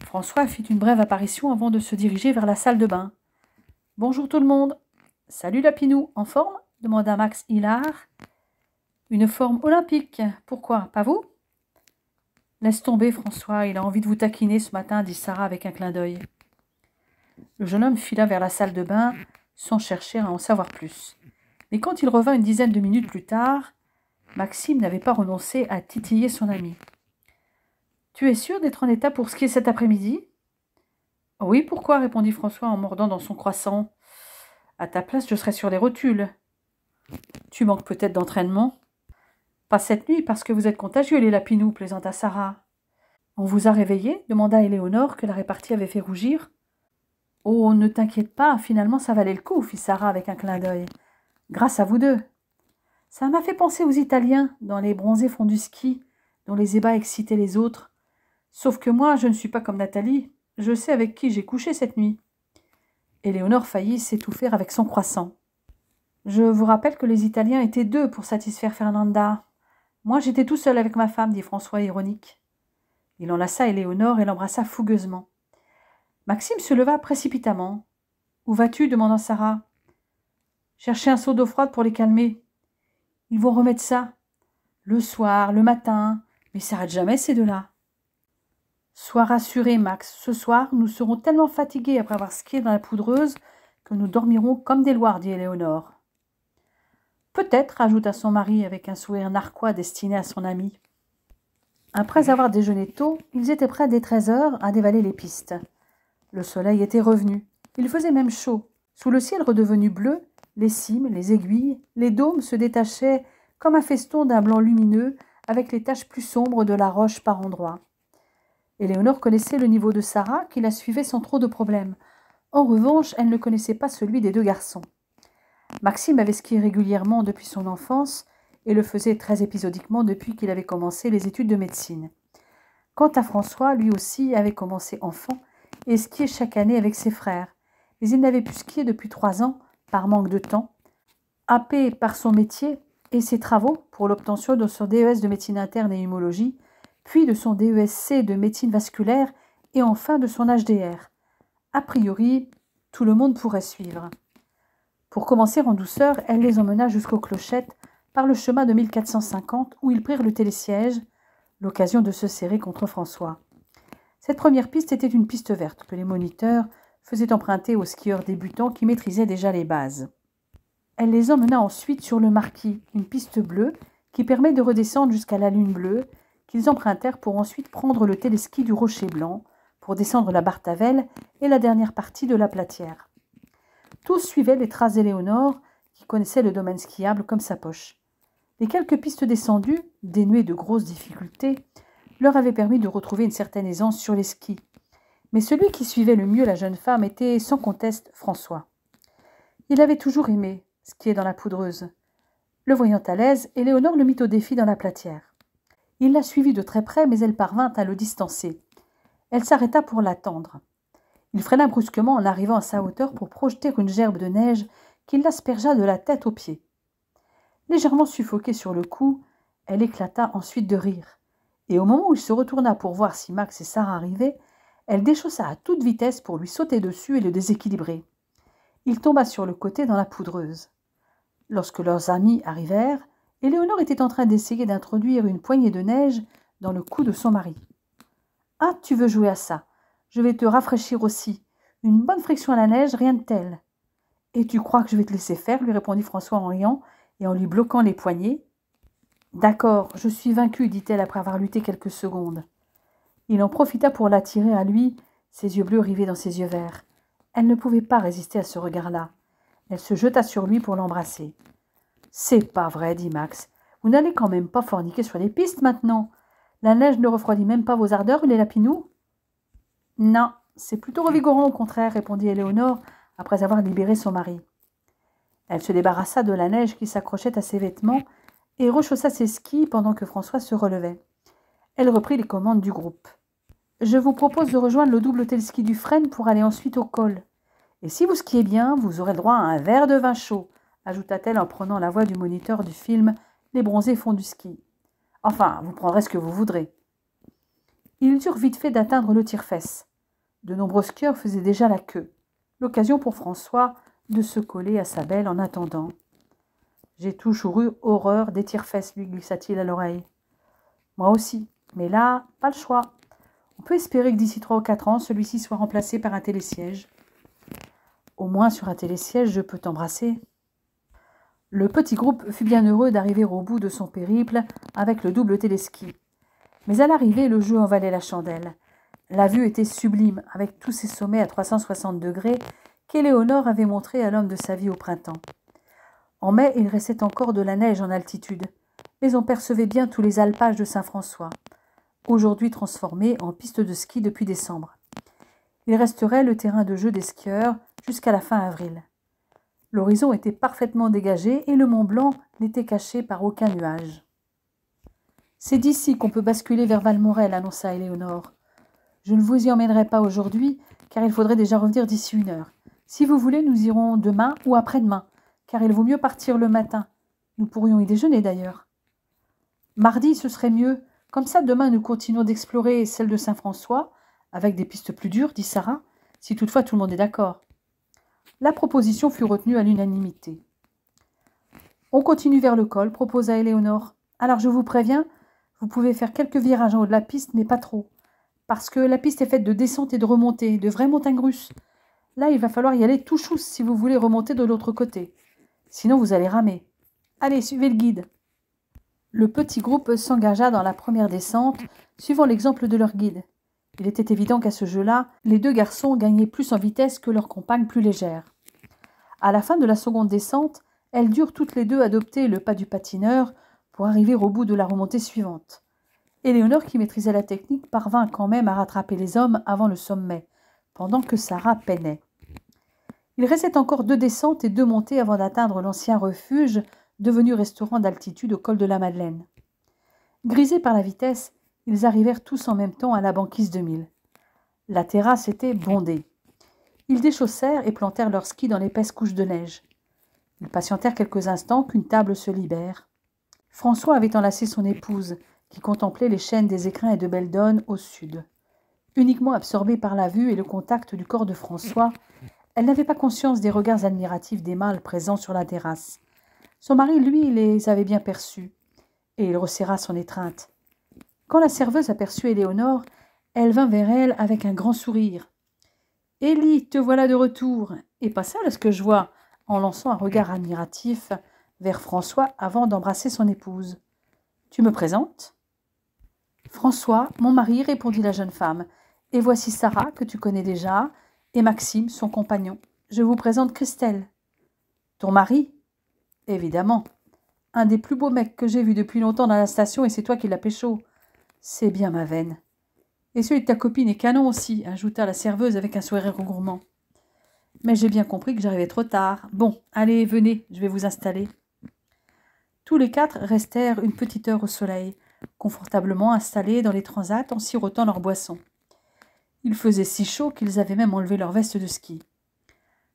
François fit une brève apparition avant de se diriger vers la salle de bain. « Bonjour tout le monde. »« Salut Lapinou, en forme ?» demanda Max hilar. « Une forme olympique. Pourquoi, pas vous ?»« Laisse tomber, François, il a envie de vous taquiner ce matin, » dit Sarah avec un clin d'œil. Le jeune homme fila vers la salle de bain sans chercher à en savoir plus. Mais quand il revint une dizaine de minutes plus tard, Maxime n'avait pas renoncé à titiller son ami. « Tu es sûr d'être en état pour skier cet après-midi ?»« Oui, pourquoi ?» répondit François en mordant dans son croissant. « À ta place, je serais sur les rotules. »« Tu manques peut-être d'entraînement ?»« Pas cette nuit, parce que vous êtes contagieux, les lapinous, » plaisanta Sarah. « On vous a réveillé ?» demanda Éléonore, que la répartie avait fait rougir. « Oh, ne t'inquiète pas, finalement ça valait le coup, » fit Sarah avec un clin d'œil. « Grâce à vous deux. » Ça m'a fait penser aux Italiens, dans les bronzés fonds du ski, dont les ébats excitaient les autres. Sauf que moi, je ne suis pas comme Nathalie. Je sais avec qui j'ai couché cette nuit. Éléonore faillit s'étouffer avec son croissant. Je vous rappelle que les Italiens étaient deux pour satisfaire Fernanda. Moi, j'étais tout seul avec ma femme, dit François ironique. Il enlaça Éléonore et l'embrassa fougueusement. Maxime se leva précipitamment. « Où vas-tu » demanda Sarah. « Chercher un seau d'eau froide pour les calmer. Ils vont remettre ça. Le soir, le matin, mais ils s'arrêtent jamais ces deux-là. » « Sois rassuré, Max. Ce soir, nous serons tellement fatigués après avoir skié dans la poudreuse que nous dormirons comme des loirs, dit Éléonore. « Peut-être, » ajouta son mari avec un sourire narquois destiné à son ami. Après avoir déjeuné tôt, ils étaient près des 13 heures à dévaler les pistes. Le soleil était revenu. Il faisait même chaud. Sous le ciel redevenu bleu, les cimes, les aiguilles, les dômes se détachaient comme un feston d'un blanc lumineux avec les taches plus sombres de la roche par endroits. Éléonore connaissait le niveau de Sarah qui la suivait sans trop de problèmes. En revanche, elle ne connaissait pas celui des deux garçons. Maxime avait skié régulièrement depuis son enfance et le faisait très épisodiquement depuis qu'il avait commencé les études de médecine. Quant à François, lui aussi avait commencé enfant et skiait chaque année avec ses frères, mais il n'avait pu skier depuis 3 ans par manque de temps, happé par son métier et ses travaux pour l'obtention de son DES de médecine interne et humologie, puis de son DESC de médecine vasculaire et enfin de son HDR. A priori, tout le monde pourrait suivre. Pour commencer en douceur, elle les emmena jusqu'aux Clochettes par le chemin de 1450 où ils prirent le télésiège, l'occasion de se serrer contre François. Cette première piste était une piste verte que les moniteurs faisaient emprunter aux skieurs débutants qui maîtrisaient déjà les bases. Elle les emmena ensuite sur le Marquis, une piste bleue qui permet de redescendre jusqu'à la Lune bleue, qu'ils empruntèrent pour ensuite prendre le téléski du Rocher Blanc, pour descendre la Bartavelle et la dernière partie de la Platière. Tous suivaient les traces d'Éléonore, qui connaissait le domaine skiable comme sa poche. Les quelques pistes descendues, dénuées de grosses difficultés, leur avaient permis de retrouver une certaine aisance sur les skis. Mais celui qui suivait le mieux la jeune femme était, sans conteste, François. Il avait toujours aimé skier dans la poudreuse. Le voyant à l'aise, Éléonore le mit au défi dans la Platière. Il la suivit de très près, mais elle parvint à le distancer. Elle s'arrêta pour l'attendre. Il freina brusquement en arrivant à sa hauteur pour projeter une gerbe de neige qui l'aspergea de la tête aux pieds. Légèrement suffoquée sur le coup, elle éclata ensuite de rire. Et au moment où il se retourna pour voir si Max et Sarah arrivaient, elle déchaussa à toute vitesse pour lui sauter dessus et le déséquilibrer. Il tomba sur le côté dans la poudreuse. Lorsque leurs amis arrivèrent, Éléonore était en train d'essayer d'introduire une poignée de neige dans le cou de son mari. « Ah, tu veux jouer à ça. Je vais te rafraîchir aussi. Une bonne friction à la neige, rien de tel. »« Et tu crois que je vais te laisser faire ?» lui répondit François en riant et en lui bloquant les poignets. « D'accord, je suis vaincue, dit-elle après avoir lutté quelques secondes. » Il en profita pour l'attirer à lui, ses yeux bleus rivés dans ses yeux verts. Elle ne pouvait pas résister à ce regard-là. Elle se jeta sur lui pour l'embrasser. « C'est pas vrai, dit Max. Vous n'allez quand même pas forniquer sur les pistes maintenant. La neige ne refroidit même pas vos ardeurs, les lapinous ? » « Non, c'est plutôt revigorant au contraire, répondit Éléonore après avoir libéré son mari. Elle se débarrassa de la neige qui s'accrochait à ses vêtements et rechaussa ses skis pendant que François se relevait. Elle reprit les commandes du groupe. « Je vous propose de rejoindre le double téléski du Frêne pour aller ensuite au col. Et si vous skiez bien, vous aurez le droit à un verre de vin chaud, ajouta-t-elle en prenant la voix du moniteur du film « Les bronzés font du ski. Enfin, vous prendrez ce que vous voudrez. » Ils eurent vite fait d'atteindre le tire-fesse. De nombreux skieurs faisaient déjà la queue. L'occasion pour François de se coller à sa belle en attendant. « J'ai toujours eu horreur des tire-fesses, lui glissa-t-il à l'oreille. « Moi aussi, mais là, pas le choix. On peut espérer que d'ici 3 ou 4 ans, celui-ci soit remplacé par un télésiège. Au moins, sur un télésiège, je peux t'embrasser. » Le petit groupe fut bien heureux d'arriver au bout de son périple avec le double téléski. Mais à l'arrivée, le jeu en valait la chandelle. La vue était sublime, avec tous ces sommets à 360 degrés qu'Éléonore avait montrés à l'homme de sa vie au printemps. En mai, il restait encore de la neige en altitude, mais on percevait bien tous les alpages de Saint-François, aujourd'hui transformés en piste de ski depuis décembre. Il resterait le terrain de jeu des skieurs jusqu'à la fin avril. L'horizon était parfaitement dégagé et le Mont Blanc n'était caché par aucun nuage. « C'est d'ici qu'on peut basculer vers Valmorel, annonça Éléonore. Je ne vous y emmènerai pas aujourd'hui, car il faudrait déjà revenir d'ici 1 heure. Si vous voulez, nous irons demain ou après-demain, car il vaut mieux partir le matin. Nous pourrions y déjeuner d'ailleurs. Mardi, ce serait mieux. Comme ça, demain, nous continuons d'explorer celle de Saint-François, avec des pistes plus dures, dit Sarah, si toutefois tout le monde est d'accord. La proposition fut retenue à l'unanimité. On continue vers le col, proposa Éléonore. Alors je vous préviens, vous pouvez faire quelques virages en haut de la piste, mais pas trop. Parce que la piste est faite de descentes et de remontées, de vraies montagnes russes. Là, il va falloir y aller tout chousse si vous voulez remonter de l'autre côté. Sinon, vous allez ramer. Allez, suivez le guide. Le petit groupe s'engagea dans la première descente, suivant l'exemple de leur guide. Il était évident qu'à ce jeu-là, les 2 garçons gagnaient plus en vitesse que leurs compagnes plus légères. À la fin de la seconde descente, elles durent toutes les 2 adopter le pas du patineur pour arriver au bout de la remontée suivante. Éléonore, qui maîtrisait la technique, parvint quand même à rattraper les hommes avant le sommet, pendant que Sarah peinait. Il restait encore 2 descentes et 2 montées avant d'atteindre l'ancien refuge, devenu restaurant d'altitude au col de la Madeleine. Grisés par la vitesse, ils arrivèrent tous en même temps à la banquise de Mille. La terrasse était bondée. Ils déchaussèrent et plantèrent leurs skis dans l'épaisse couche de neige. Ils patientèrent quelques instants qu'une table se libère. François avait enlacé son épouse, qui contemplait les chaînes des Écrins et de Beldonne au sud. Uniquement absorbée par la vue et le contact du corps de François, elle n'avait pas conscience des regards admiratifs des mâles présents sur la terrasse. Son mari, lui, les avait bien perçus, et il resserra son étreinte. Quand la serveuse aperçut Éléonore, elle vint vers elle avec un grand sourire. « Élie, te voilà de retour, et pas sale à ce que je vois !» en lançant un regard admiratif vers François avant d'embrasser son épouse. « Tu me présentes ?»« François, mon mari, répondit la jeune femme, et voici Sarah, que tu connais déjà, et Maxime, son compagnon. Je vous présente Christelle. »« Ton mari ?»« Évidemment. Un des plus beaux mecs que j'ai vus depuis longtemps dans la station, et c'est toi qui l'as pécho. C'est bien ma veine. Et celui de ta copine est canon aussi, ajouta la serveuse avec un sourire gourmand. Mais j'ai bien compris que j'arrivais trop tard. Bon, allez, venez, je vais vous installer. Tous les 4 restèrent une petite heure au soleil, confortablement installés dans les transats en sirotant leur boisson. Il faisait si chaud qu'ils avaient même enlevé leur veste de ski.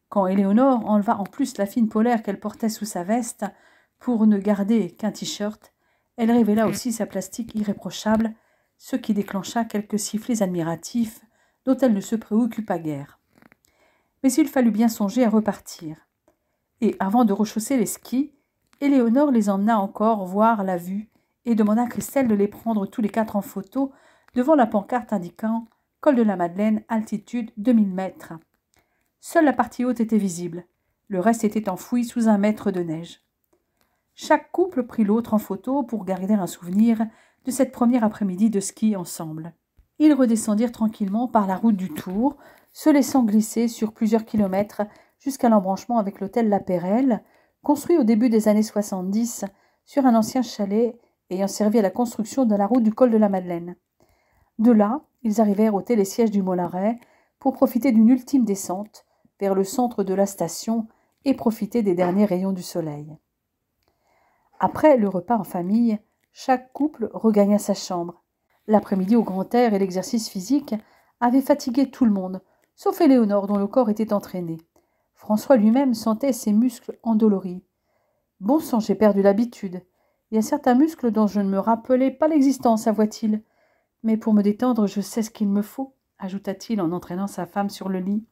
Quand Éléonore enleva en plus la fine polaire qu'elle portait sous sa veste, pour ne garder qu'un t-shirt, elle révéla aussi sa plastique irréprochable, ce qui déclencha quelques sifflets admiratifs dont elle ne se préoccupa guère. Mais il fallut bien songer à repartir. Et avant de rechausser les skis, Éléonore les emmena encore voir la vue et demanda à Christelle de les prendre tous les 4 en photo devant la pancarte indiquant « Col de la Madeleine, altitude 2000 mètres ». Seule la partie haute était visible. Le reste était enfoui sous 1 mètre de neige. Chaque couple prit l'autre en photo pour garder un souvenir de cette première après-midi de ski ensemble. Ils redescendirent tranquillement par la route du Tour, se laissant glisser sur plusieurs kilomètres jusqu'à l'embranchement avec l'hôtel La Perrelle, construit au début des années 70 sur un ancien chalet ayant servi à la construction de la route du col de la Madeleine. De là, ils arrivèrent au télésiège du Mollaret pour profiter d'une ultime descente vers le centre de la station et profiter des derniers rayons du soleil. Après le repas en famille, chaque couple regagna sa chambre. L'après-midi au grand air et l'exercice physique avaient fatigué tout le monde, sauf Éléonore dont le corps était entraîné. François lui-même sentait ses muscles endoloris. « Bon sang, j'ai perdu l'habitude. Il y a certains muscles dont je ne me rappelais pas l'existence, avoua-t-il. Mais pour me détendre, je sais ce qu'il me faut, ajouta-t-il en entraînant sa femme sur le lit.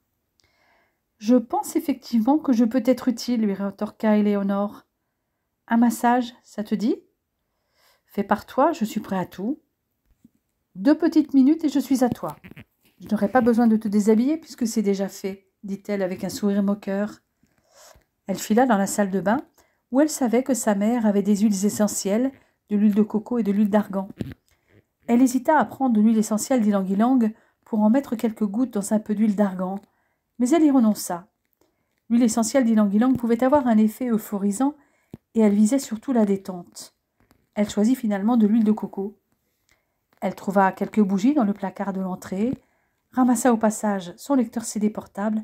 Je pense effectivement que je peux être utile, lui rétorqua Éléonore. Un massage, ça te dit? Fais par toi, je suis prêt à tout. 2 petites minutes et je suis à toi. Je n'aurai pas besoin de te déshabiller puisque c'est déjà fait, dit-elle avec un sourire moqueur. Elle fila dans la salle de bain où elle savait que sa mère avait des huiles essentielles, de l'huile de coco et de l'huile d'argan. Elle hésita à prendre de l'huile essentielle d'ylang-ylang pour en mettre quelques gouttes dans un peu d'huile d'argan, mais elle y renonça. L'huile essentielle d'ylang-ylang pouvait avoir un effet euphorisant et elle visait surtout la détente. Elle choisit finalement de l'huile de coco. Elle trouva quelques bougies dans le placard de l'entrée, ramassa au passage son lecteur CD portable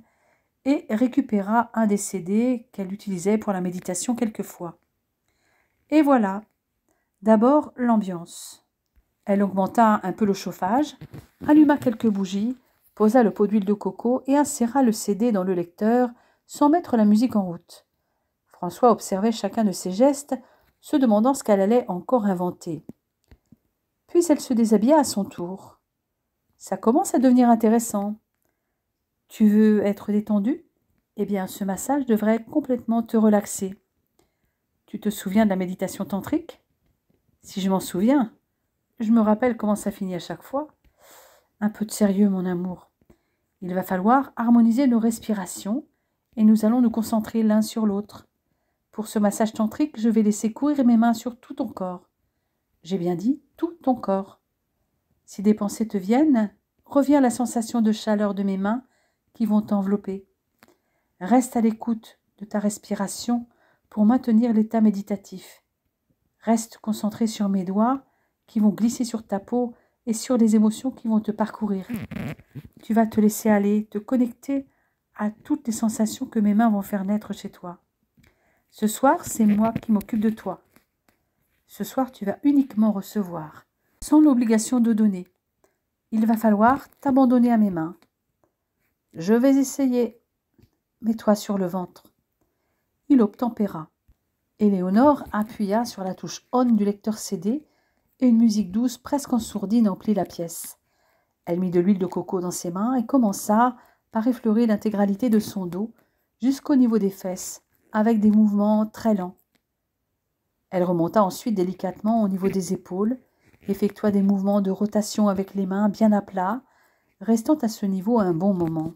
et récupéra un des CD qu'elle utilisait pour la méditation quelquefois. Et voilà. D'abord, l'ambiance. Elle augmenta un peu le chauffage, alluma quelques bougies, posa le pot d'huile de coco et inséra le CD dans le lecteur sans mettre la musique en route. François observait chacun de ses gestes, se demandant ce qu'elle allait encore inventer. Puis elle se déshabilla à son tour. Ça commence à devenir intéressant. Tu veux être détendu? Eh bien, ce massage devrait complètement te relaxer. Tu te souviens de la méditation tantrique? Si je m'en souviens. Je me rappelle comment ça finit à chaque fois. Un peu de sérieux, mon amour. Il va falloir harmoniser nos respirations et nous allons nous concentrer l'un sur l'autre. Pour ce massage tantrique, je vais laisser courir mes mains sur tout ton corps. J'ai bien dit tout ton corps. Si des pensées te viennent, reviens à la sensation de chaleur de mes mains qui vont t'envelopper. Reste à l'écoute de ta respiration pour maintenir l'état méditatif. Reste concentré sur mes doigts qui vont glisser sur ta peau et sur les émotions qui vont te parcourir. Tu vas te laisser aller, te connecter à toutes les sensations que mes mains vont faire naître chez toi. Ce soir, c'est moi qui m'occupe de toi. Ce soir, tu vas uniquement recevoir, sans l'obligation de donner. Il va falloir t'abandonner à mes mains. Je vais essayer. Mets-toi sur le ventre. Il obtempéra. Éléonore appuya sur la touche on du lecteur CD et une musique douce, presque en sourdine, emplit la pièce. Elle mit de l'huile de coco dans ses mains et commença par effleurer l'intégralité de son dos jusqu'au niveau des fesses, avec des mouvements très lents. Elle remonta ensuite délicatement au niveau des épaules, effectua des mouvements de rotation avec les mains bien à plat, restant à ce niveau un bon moment.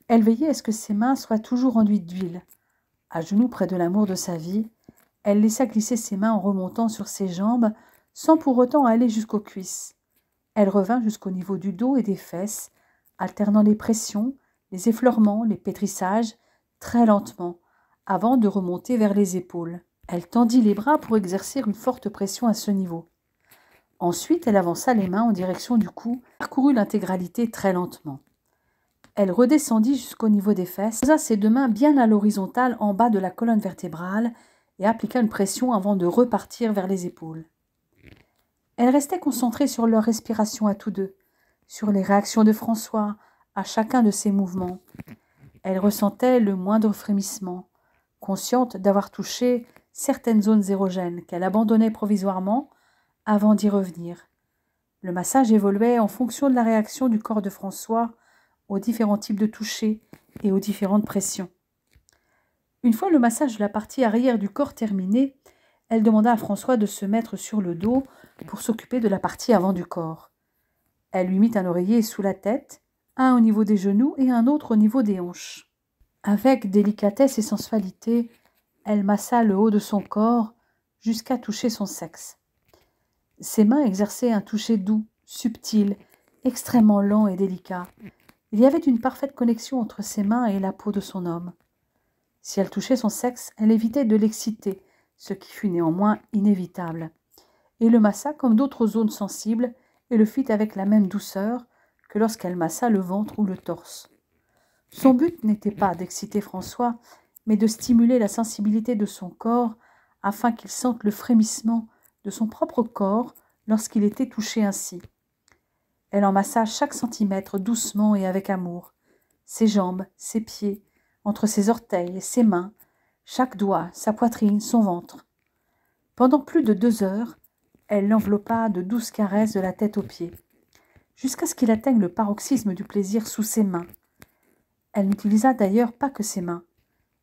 Elle veillait à ce que ses mains soient toujours enduites d'huile. À genoux près de l'amour de sa vie, elle laissa glisser ses mains en remontant sur ses jambes, sans pour autant aller jusqu'aux cuisses. Elle revint jusqu'au niveau du dos et des fesses, alternant les pressions, les effleurements, les pétrissages, très lentement, avant de remonter vers les épaules. Elle tendit les bras pour exercer une forte pression à ce niveau. Ensuite, elle avança les mains en direction du cou, parcourut l'intégralité très lentement. Elle redescendit jusqu'au niveau des fesses, posa ses 2 mains bien à l'horizontale en bas de la colonne vertébrale et appliqua une pression avant de repartir vers les épaules. Elle restait concentrée sur leur respiration à tous deux, sur les réactions de François à chacun de ses mouvements. Elle ressentait le moindre frémissement, consciente d'avoir touché certaines zones érogènes qu'elle abandonnait provisoirement avant d'y revenir. Le massage évoluait en fonction de la réaction du corps de François aux différents types de touchés et aux différentes pressions. Une fois le massage de la partie arrière du corps terminé, elle demanda à François de se mettre sur le dos pour s'occuper de la partie avant du corps. Elle lui mit un oreiller sous la tête, un au niveau des genoux et un autre au niveau des hanches. Avec délicatesse et sensualité, elle massa le haut de son corps jusqu'à toucher son sexe. Ses mains exerçaient un toucher doux, subtil, extrêmement lent et délicat. Il y avait une parfaite connexion entre ses mains et la peau de son homme. Si elle touchait son sexe, elle évitait de l'exciter, ce qui fut néanmoins inévitable, et le massa comme d'autres zones sensibles, et le fit avec la même douceur que lorsqu'elle massa le ventre ou le torse. Son but n'était pas d'exciter François, mais de stimuler la sensibilité de son corps afin qu'il sente le frémissement de son propre corps lorsqu'il était touché ainsi. Elle en massa chaque centimètre doucement et avec amour, ses jambes, ses pieds, entre ses orteils, ses mains, chaque doigt, sa poitrine, son ventre. Pendant plus de 2 heures, elle l'enveloppa de douces caresses de la tête aux pieds, jusqu'à ce qu'il atteigne le paroxysme du plaisir sous ses mains. Elle n'utilisa d'ailleurs pas que ses mains,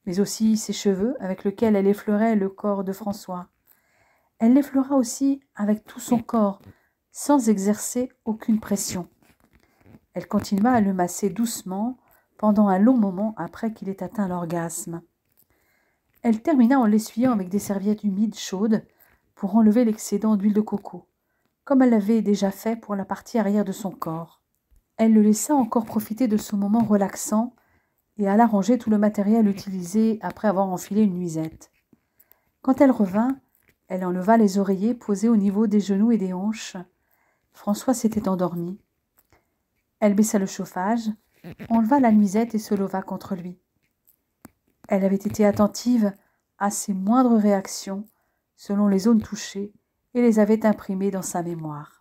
mais aussi ses cheveux avec lesquels elle effleurait le corps de François. Elle l'effleura aussi avec tout son corps, sans exercer aucune pression. Elle continua à le masser doucement pendant un long moment après qu'il ait atteint l'orgasme. Elle termina en l'essuyant avec des serviettes humides chaudes pour enlever l'excédent d'huile de coco, comme elle l'avait déjà fait pour la partie arrière de son corps. Elle le laissa encore profiter de ce moment relaxant et alla ranger tout le matériel utilisé après avoir enfilé une nuisette. Quand elle revint, elle enleva les oreillers posés au niveau des genoux et des hanches. François s'était endormi. Elle baissa le chauffage, enleva la nuisette et se leva contre lui. Elle avait été attentive à ses moindres réactions selon les zones touchées et les avait imprimées dans sa mémoire.